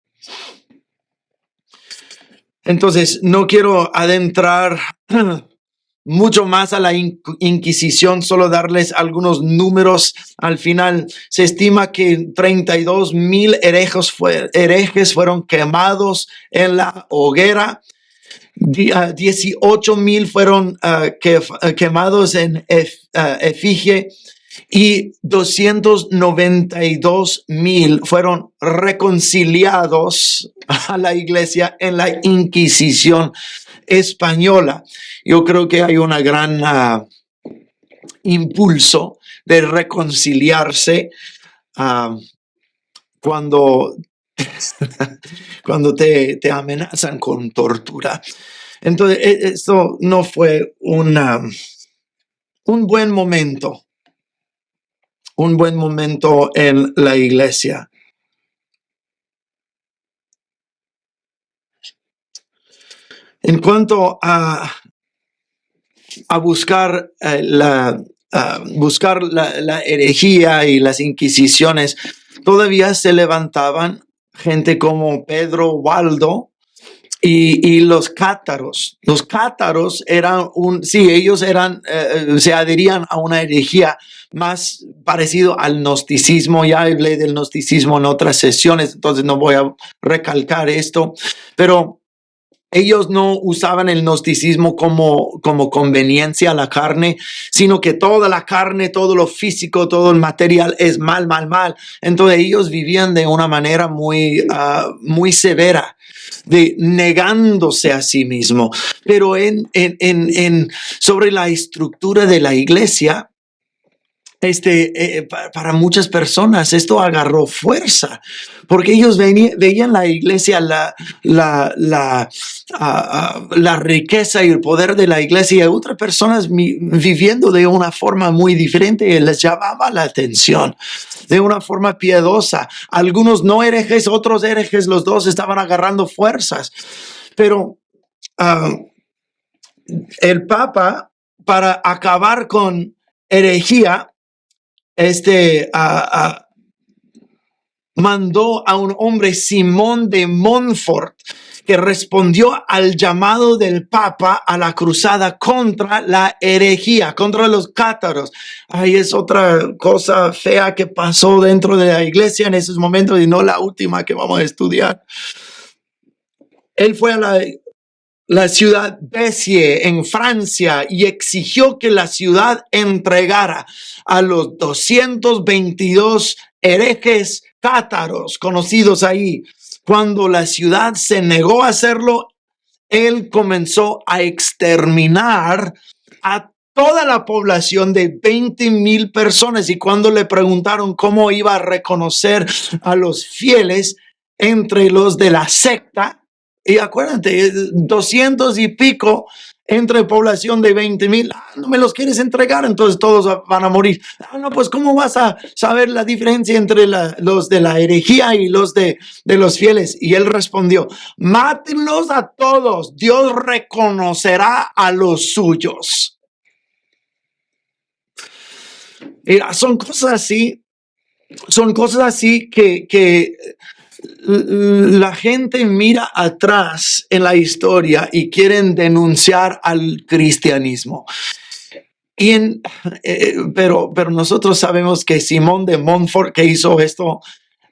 [SPEAKER 3] Entonces, no quiero adentrar mucho más a la Inquisición, solo darles algunos números. Al final se estima que 32,000 herejes fueron quemados en la hoguera. 18,000 fueron quemados en efigie, y 292,000 fueron reconciliados a la iglesia en la Inquisición española. Yo creo que hay una gran impulso de reconciliarse cuando te amenazan con tortura. Entonces, esto no fue un buen momento. Un buen momento en la iglesia. En cuanto a buscar la herejía y las inquisiciones, todavía se levantaban gente como Pedro Waldo y los cátaros. Los cátaros eran ellos se adherían a una herejía más parecido al gnosticismo. Ya hablé del gnosticismo en otras sesiones, entonces no voy a recalcar esto, pero ellos no usaban el gnosticismo como conveniencia a la carne, sino que toda la carne, todo lo físico, todo el material es mal. Entonces ellos vivían de una manera muy severa, de negándose a sí mismo. Pero sobre la estructura de la iglesia, para muchas personas esto agarró fuerza porque ellos veían la iglesia, la riqueza y el poder de la iglesia y otras personas viviendo de una forma muy diferente y les llamaba la atención de una forma piedosa. Algunos no herejes, otros herejes, los dos estaban agarrando fuerzas. Pero el Papa, para acabar con herejía, mandó a un hombre, Simón de Montfort, que respondió al llamado del Papa a la cruzada contra la herejía, contra los cátaros. Ahí es otra cosa fea que pasó dentro de la iglesia en esos momentos y no la última que vamos a estudiar. Él fue a la ciudad Béziers en Francia y exigió que la ciudad entregara a los 222 herejes cátaros conocidos ahí. Cuando la ciudad se negó a hacerlo, él comenzó a exterminar a toda la población de 20,000 personas. Y cuando le preguntaron cómo iba a reconocer a los fieles entre los de la secta, y acuérdate, 200 y pico entre población de 20,000, no me los quieres entregar, entonces todos van a morir. No, pues ¿cómo vas a saber la diferencia entre los de la herejía y los de los fieles? Y él respondió, mátenlos a todos, Dios reconocerá a los suyos. Mira, son cosas así que la gente mira atrás en la historia y quieren denunciar al cristianismo. Pero nosotros sabemos que Simón de Montfort, que hizo esto,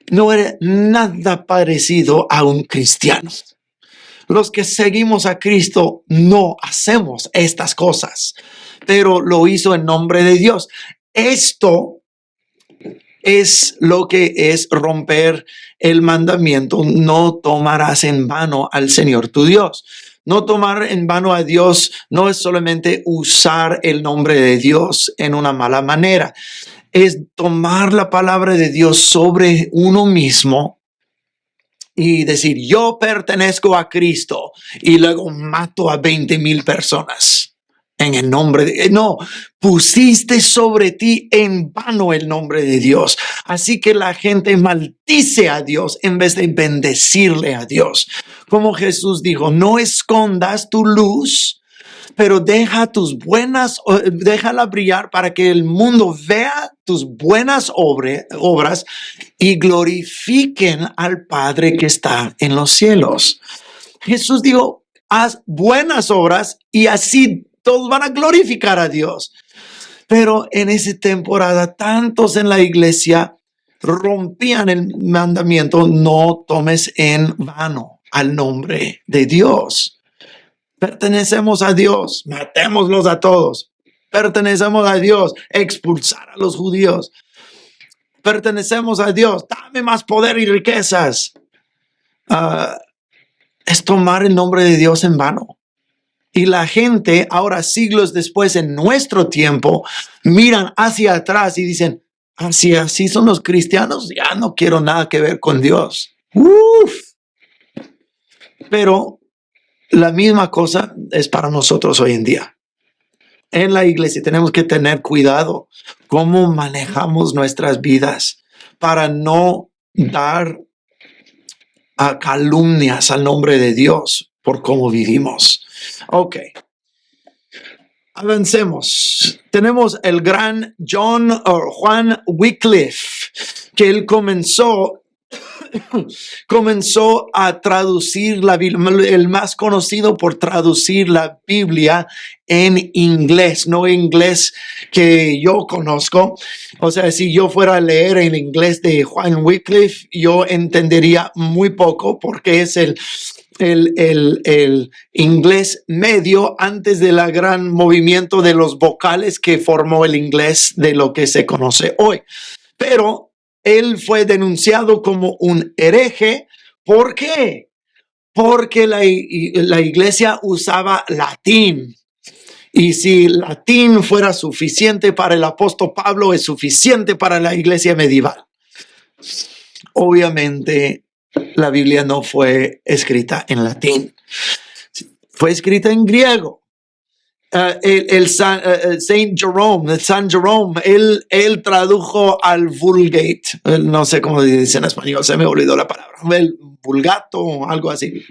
[SPEAKER 3] no era nada parecido a un cristiano. Los que seguimos a Cristo no hacemos estas cosas, pero lo hizo en nombre de Dios. Esto es lo que es romper el mandamiento: no tomarás en vano al Señor tu Dios. No tomar en vano a Dios no es solamente usar el nombre de Dios en una mala manera. Es tomar la palabra de Dios sobre uno mismo y decir, yo pertenezco a Cristo, y luego mato a 20,000 personas. En el nombre de... No, pusiste sobre ti en vano el nombre de Dios. Así que la gente maldice a Dios en vez de bendecirle a Dios. Como Jesús dijo, no escondas tu luz, pero déjala brillar para que el mundo vea tus buenas obras y glorifiquen al Padre que está en los cielos. Jesús dijo, haz buenas obras y así todos van a glorificar a Dios. Pero en esa temporada, tantos en la iglesia rompían el mandamiento, no tomes en vano al nombre de Dios. Pertenecemos a Dios, matémoslos a todos. Pertenecemos a Dios, expulsar a los judíos. Pertenecemos a Dios, dame más poder y riquezas. Es tomar el nombre de Dios en vano. Y la gente ahora, siglos después, en nuestro tiempo, miran hacia atrás y dicen, así son los cristianos, ya no quiero nada que ver con Dios. Pero la misma cosa es para nosotros hoy en día. En la iglesia tenemos que tener cuidado cómo manejamos nuestras vidas para no dar calumnias al nombre de Dios por cómo vivimos. Ok, avancemos. Tenemos el gran Juan Wycliffe, que él comenzó a traducir la Biblia, el más conocido por traducir la Biblia en inglés, no inglés que yo conozco. O sea, si yo fuera a leer el inglés de Juan Wycliffe, yo entendería muy poco porque es el inglés medio antes del gran movimiento de los vocales que formó el inglés de lo que se conoce hoy. Pero él fue denunciado como un hereje. ¿Por qué? Porque la iglesia usaba latín Y si latín fuera suficiente para el apóstol Pablo, es suficiente para la iglesia medieval. Obviamente, la Biblia no fue escrita en latín. Fue escrita en griego. San Jerome, él tradujo al Vulgate. No sé cómo se dice en español, se me olvidó la palabra. El Vulgato o algo así.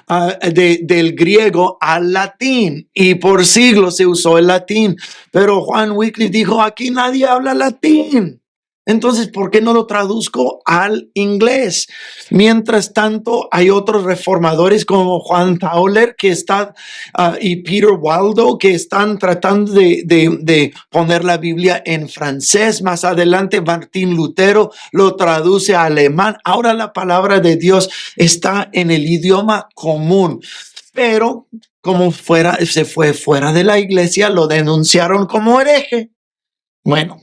[SPEAKER 3] Del griego al latín, y por siglos se usó el latín, pero Juan Wycliffe dijo: aquí nadie habla latín, entonces ¿por qué no lo traduzco al inglés? Mientras tanto, hay otros reformadores como Juan Tauler y Peter Waldo, que están tratando de poner la Biblia en francés. Más adelante, Martín Lutero lo traduce a alemán. Ahora la palabra de Dios está en el idioma común, pero como se fue fuera de la iglesia, lo denunciaron como hereje. Bueno,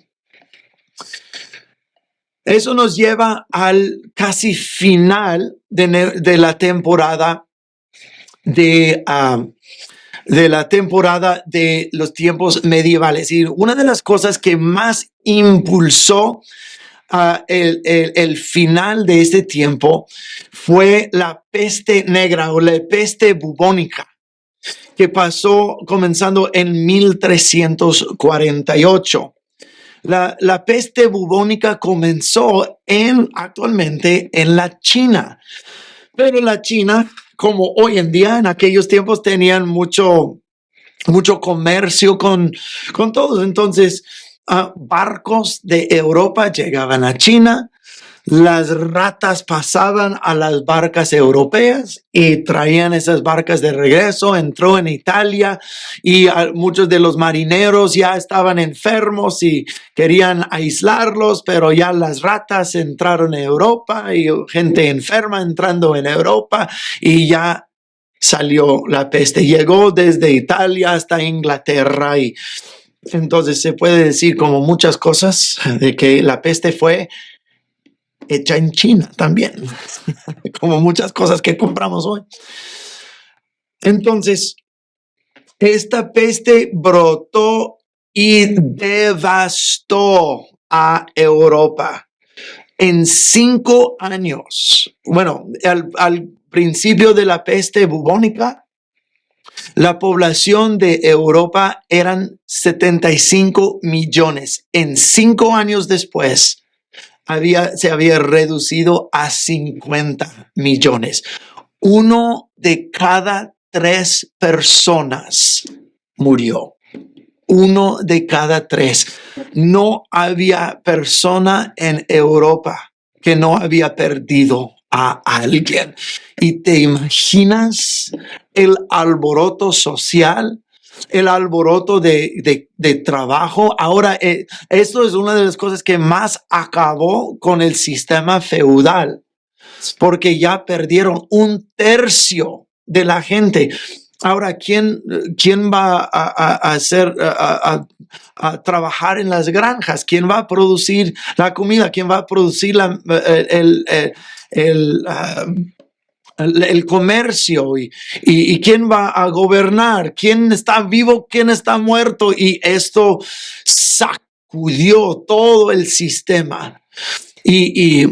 [SPEAKER 3] eso nos lleva al casi final de la temporada de los tiempos medievales. Y una de las cosas que más impulsó el final de este tiempo fue la peste negra o la peste bubónica, que pasó comenzando en 1348. La peste bubónica comenzó actualmente en la China, pero la China, como hoy en día, en aquellos tiempos tenían mucho comercio con todos. Entonces, barcos de Europa llegaban a China, las ratas pasaban a las barcas europeas y traían esas barcas de regreso. Entró en Italia y muchos de los marineros ya estaban enfermos y querían aislarlos, pero ya las ratas entraron en Europa y gente enferma entrando en Europa, y ya salió la peste. Llegó desde Italia hasta Inglaterra, y entonces se puede decir, como muchas cosas, de que la peste fue hecha en China también, como muchas cosas que compramos hoy. Entonces, esta peste brotó y devastó a Europa en 5 años. Bueno, al principio de la peste bubónica, la población de Europa eran 75 millones. En 5 años después, se había reducido a 50 millones. 1 de cada 3 personas murió. 1 de cada 3. No había persona en Europa que no había perdido a alguien. ¿Y te imaginas el alboroto social? El alboroto de trabajo. Ahora, esto es una de las cosas que más acabó con el sistema feudal, porque ya perdieron 1/3 de la gente. Ahora, ¿quién va a trabajar en las granjas? ¿Quién va a producir la comida? ¿Quién va a producir el comercio? ¿Y quién va a gobernar? ¿Quién está vivo? ¿Quién está muerto? Y esto sacudió todo el sistema. Y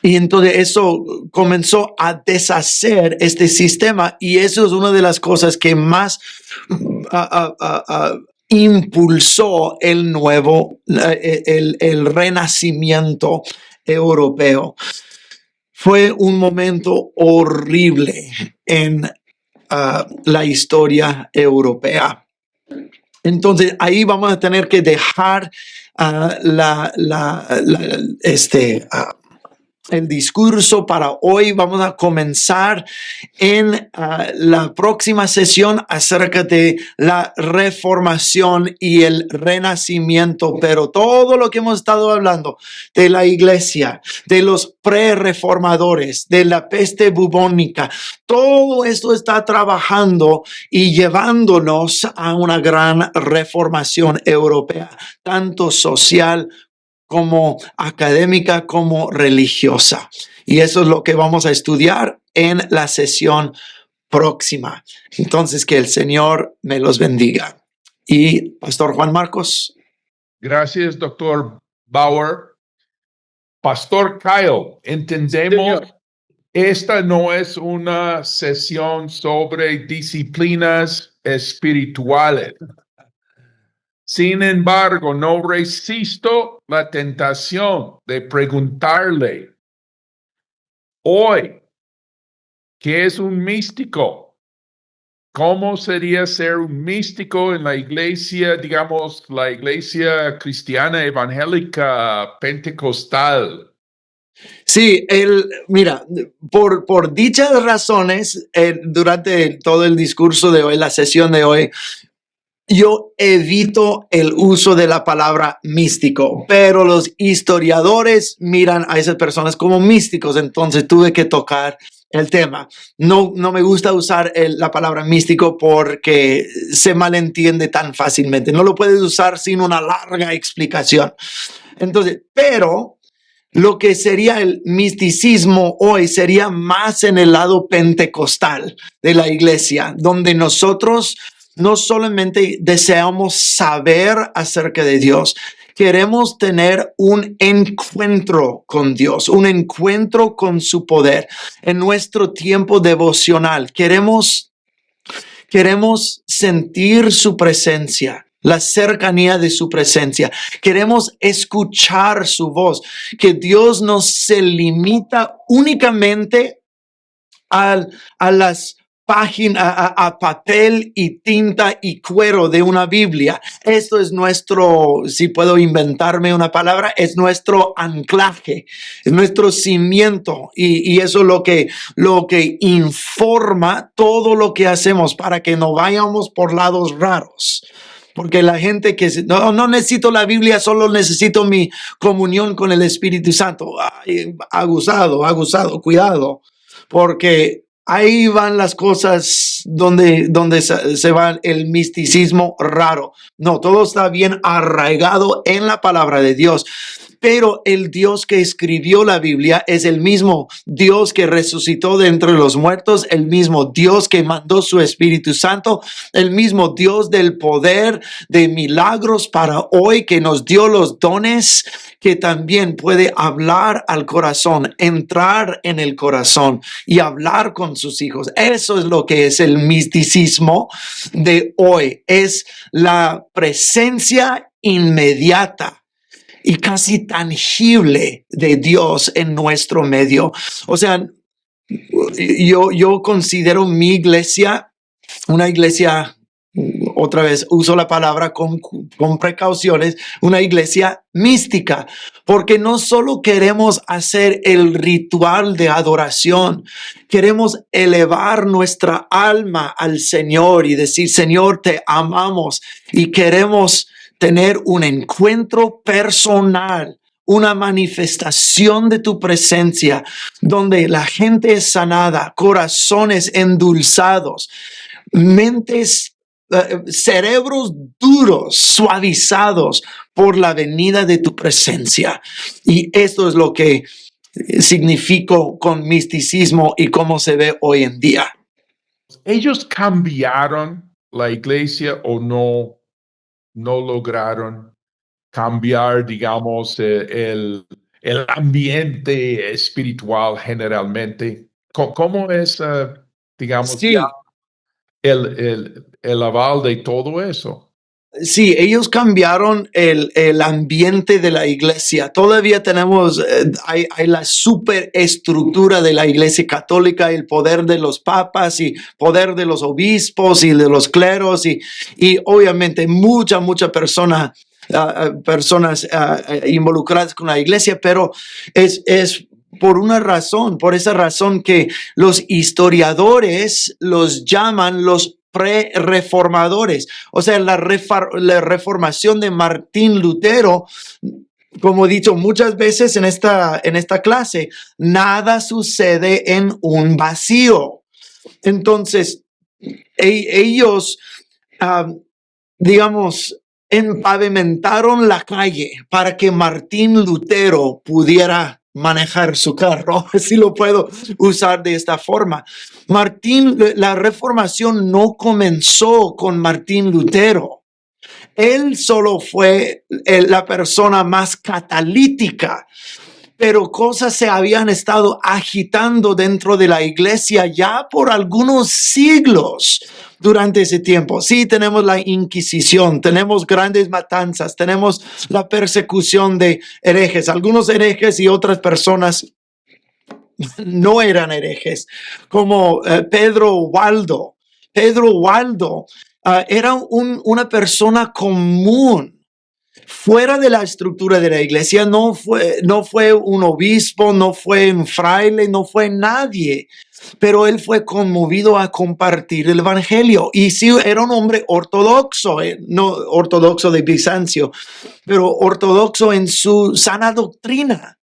[SPEAKER 3] entonces eso comenzó a deshacer este sistema, y eso es una de las cosas que más impulsó el renacimiento europeo. Fue un momento horrible en la historia europea. Entonces ahí vamos a tener que dejar el discurso para hoy. Vamos a comenzar en la próxima sesión acerca de la reformación y el renacimiento, pero todo lo que hemos estado hablando de la iglesia, de los pre-reformadores, de la peste bubónica, todo esto está trabajando y llevándonos a una gran reformación europea, tanto social como académica, como religiosa. Y eso es lo que vamos a estudiar en la sesión próxima. Entonces, que el Señor me los bendiga. Y Pastor Juan Marcos.
[SPEAKER 2] Gracias, doctor Bauer. Pastor Kyle, entendemos,
[SPEAKER 4] Señor.
[SPEAKER 2] esta no es una sesión sobre disciplinas espirituales. Sin embargo, no resisto la tentación de preguntarle hoy, ¿qué es un místico? ¿Cómo sería ser un místico en la iglesia, digamos, la iglesia cristiana evangélica pentecostal?
[SPEAKER 3] Sí, mira, por dichas razones, durante todo el discurso de hoy, la sesión de hoy, yo evito el uso de la palabra místico, pero los historiadores miran a esas personas como místicos, entonces tuve que tocar el tema. No me gusta usar la palabra místico porque se malentiende tan fácilmente. No lo puedes usar sin una larga explicación. Entonces, pero lo que sería el misticismo hoy sería más en el lado pentecostal de la iglesia, donde nosotros no solamente deseamos saber acerca de Dios, queremos tener un encuentro con Dios, un encuentro con su poder en nuestro tiempo devocional. Queremos sentir su presencia, la cercanía de su presencia. Queremos escuchar su voz, que Dios no se limita únicamente a las páginas, a papel y tinta y cuero de una Biblia. Esto es nuestro, si puedo inventarme una palabra, es nuestro anclaje, es nuestro cimiento, y eso es lo que informa todo lo que hacemos para que no vayamos por lados raros. Porque la gente que no necesito la Biblia, solo necesito mi comunión con el Espíritu Santo. Ay, abusado, cuidado, porque ahí van las cosas donde se va el misticismo raro. No, todo está bien arraigado en la palabra de Dios. Pero el Dios que escribió la Biblia es el mismo Dios que resucitó de entre los muertos, el mismo Dios que mandó su Espíritu Santo, el mismo Dios del poder de milagros para hoy, que nos dio los dones, que también puede hablar al corazón, entrar en el corazón y hablar con sus hijos. Eso es lo que es el misticismo de hoy. Es la presencia inmediata y casi tangible de Dios en nuestro medio. O sea, yo considero mi iglesia una iglesia, otra vez uso la palabra con precauciones, una iglesia mística, porque no solo queremos hacer el ritual de adoración, queremos elevar nuestra alma al Señor y decir: Señor, te amamos, y queremos tener un encuentro personal, una manifestación de tu presencia, donde la gente es sanada, corazones endulzados, mentes, cerebros duros, suavizados por la venida de tu presencia. Y esto es lo que significo con misticismo y cómo se ve hoy en día.
[SPEAKER 2] ¿Ellos cambiaron la iglesia o no lograron cambiar, digamos, el ambiente espiritual generalmente? ¿Cómo es, digamos,
[SPEAKER 3] Sí.
[SPEAKER 2] ya el aval de todo eso?
[SPEAKER 3] Sí, ellos cambiaron el ambiente de la iglesia. Todavía tenemos, hay la superestructura de la iglesia católica, el poder de los papas y poder de los obispos y de los cleros y obviamente muchas personas involucradas con la iglesia, pero es por esa razón que los historiadores los llaman los pre-reformadores. O sea, la reformación de Martín Lutero, como he dicho muchas veces en esta clase, nada sucede en un vacío. Entonces, ellos, digamos, empavimentaron la calle para que Martín Lutero pudiera manejar su carro, si lo puedo usar de esta forma. La reformación no comenzó con Martín Lutero. Él solo fue la persona más catalítica, pero cosas se habían estado agitando dentro de la iglesia ya por algunos siglos durante ese tiempo. Sí, tenemos la Inquisición, tenemos grandes matanzas, tenemos la persecución de herejes. Algunos herejes y otras personas no eran herejes, como Pedro Waldo. Pedro Waldo era una persona común. Fuera de la estructura de la iglesia, no fue un obispo, no fue un fraile, no fue nadie, pero él fue conmovido a compartir el evangelio. Y sí, era un hombre ortodoxo, no ortodoxo de Bizancio, pero ortodoxo en su sana doctrina.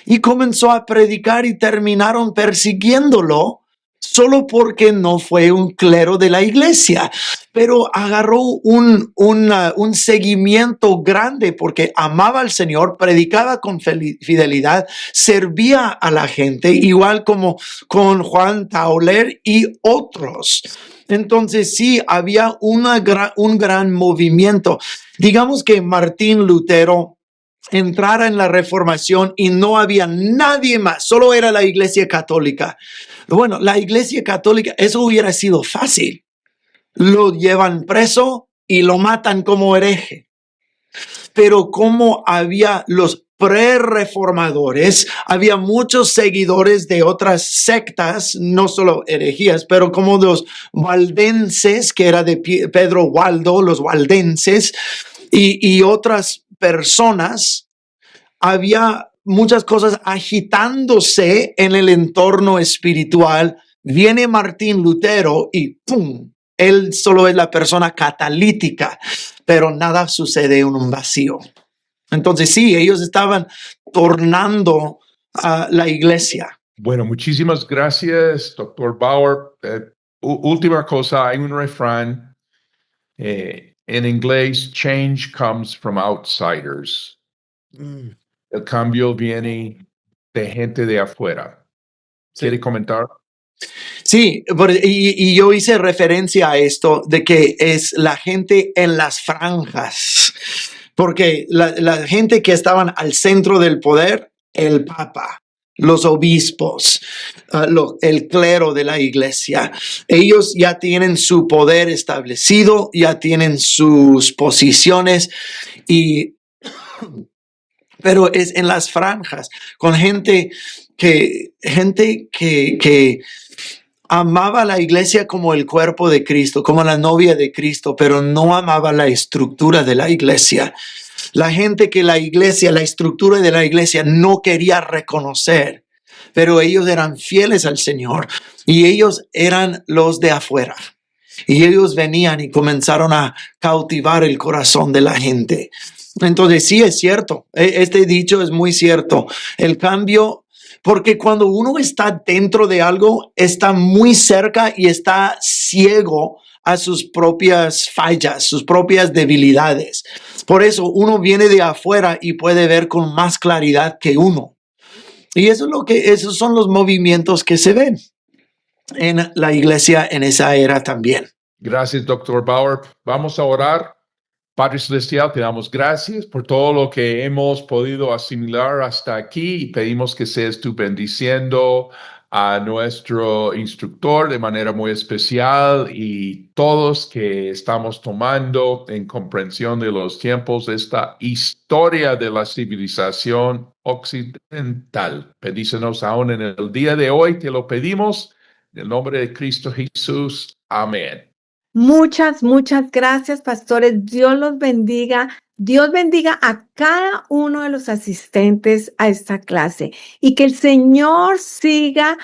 [SPEAKER 3] Y comenzó a predicar y terminaron persiguiéndolo solo porque no fue un clero de la iglesia, pero agarró un seguimiento grande porque amaba al Señor, predicaba con fidelidad, servía a la gente, igual como con Juan Tauler y otros. Entonces sí, había un gran movimiento. Digamos que Martín Lutero entrara en la Reformación y no había nadie más, solo era la Iglesia Católica. Bueno, la Iglesia Católica, eso hubiera sido fácil. Lo llevan preso y lo matan como hereje. Pero como había los pre-reformadores, había muchos seguidores de otras sectas, no solo herejías, pero como los waldenses, que era de Pedro Waldo, los waldenses, y otras personas, había muchas cosas agitándose en el entorno espiritual. Viene Martín Lutero y ¡pum! Él solo es la persona catalítica, pero nada sucede en un vacío. Entonces sí, ellos estaban tornando a la iglesia.
[SPEAKER 2] Bueno, muchísimas gracias, doctor Bauer. Última cosa, hay un refrán en inglés: change comes from outsiders. El cambio viene de gente de afuera. ¿Quiere comentar?
[SPEAKER 3] Sí, y yo hice referencia a esto de que es la gente en las franjas, porque la gente que estaban al centro del poder, el Papa, los obispos, el clero de la iglesia, ellos ya tienen su poder establecido, ya tienen sus posiciones, pero es en las franjas, con gente que amaba la iglesia como el cuerpo de Cristo, como la novia de Cristo, pero no amaba la estructura de la iglesia. La gente que la estructura de la iglesia no quería reconocer, pero ellos eran fieles al Señor y ellos eran los de afuera. Y ellos venían y comenzaron a cautivar el corazón de la gente. Entonces sí es cierto, este dicho es muy cierto. El cambio, porque cuando uno está dentro de algo, está muy cerca y está ciego a sus propias fallas, sus propias debilidades. Por eso uno viene de afuera y puede ver con más claridad que uno. Y esos son los movimientos que se ven en la iglesia en esa era también.
[SPEAKER 2] Gracias, doctor Bauer. Vamos a orar. Padre Celestial, te damos gracias por todo lo que hemos podido asimilar hasta aquí y pedimos que seas tú bendiciendo a nuestro instructor de manera muy especial y todos que estamos tomando en comprensión de los tiempos esta historia de la civilización occidental. Bendícenos aún en el día de hoy, te lo pedimos en el nombre de Cristo Jesús. Amén.
[SPEAKER 1] Muchas gracias, pastores. Dios los bendiga. Dios bendiga a cada uno de los asistentes a esta clase y que el Señor siga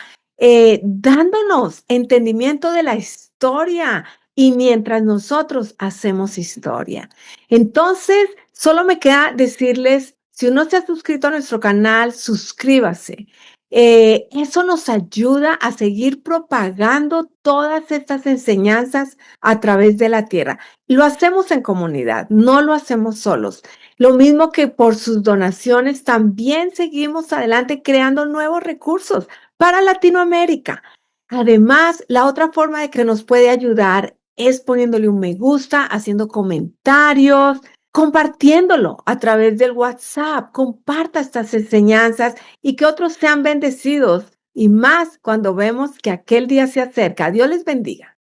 [SPEAKER 1] dándonos entendimiento de la historia y mientras nosotros hacemos historia. Entonces, solo me queda decirles, si uno se ha suscrito a nuestro canal, suscríbase. Eso nos ayuda a seguir propagando todas estas enseñanzas a través de la tierra. Lo hacemos en comunidad, no lo hacemos solos. Lo mismo que por sus donaciones, también seguimos adelante creando nuevos recursos para Latinoamérica. Además, la otra forma de que nos puede ayudar es poniéndole un me gusta, haciendo comentarios, compartiéndolo a través del WhatsApp. Comparta estas enseñanzas y que otros sean bendecidos. Y más cuando vemos que aquel día se acerca. Dios les bendiga.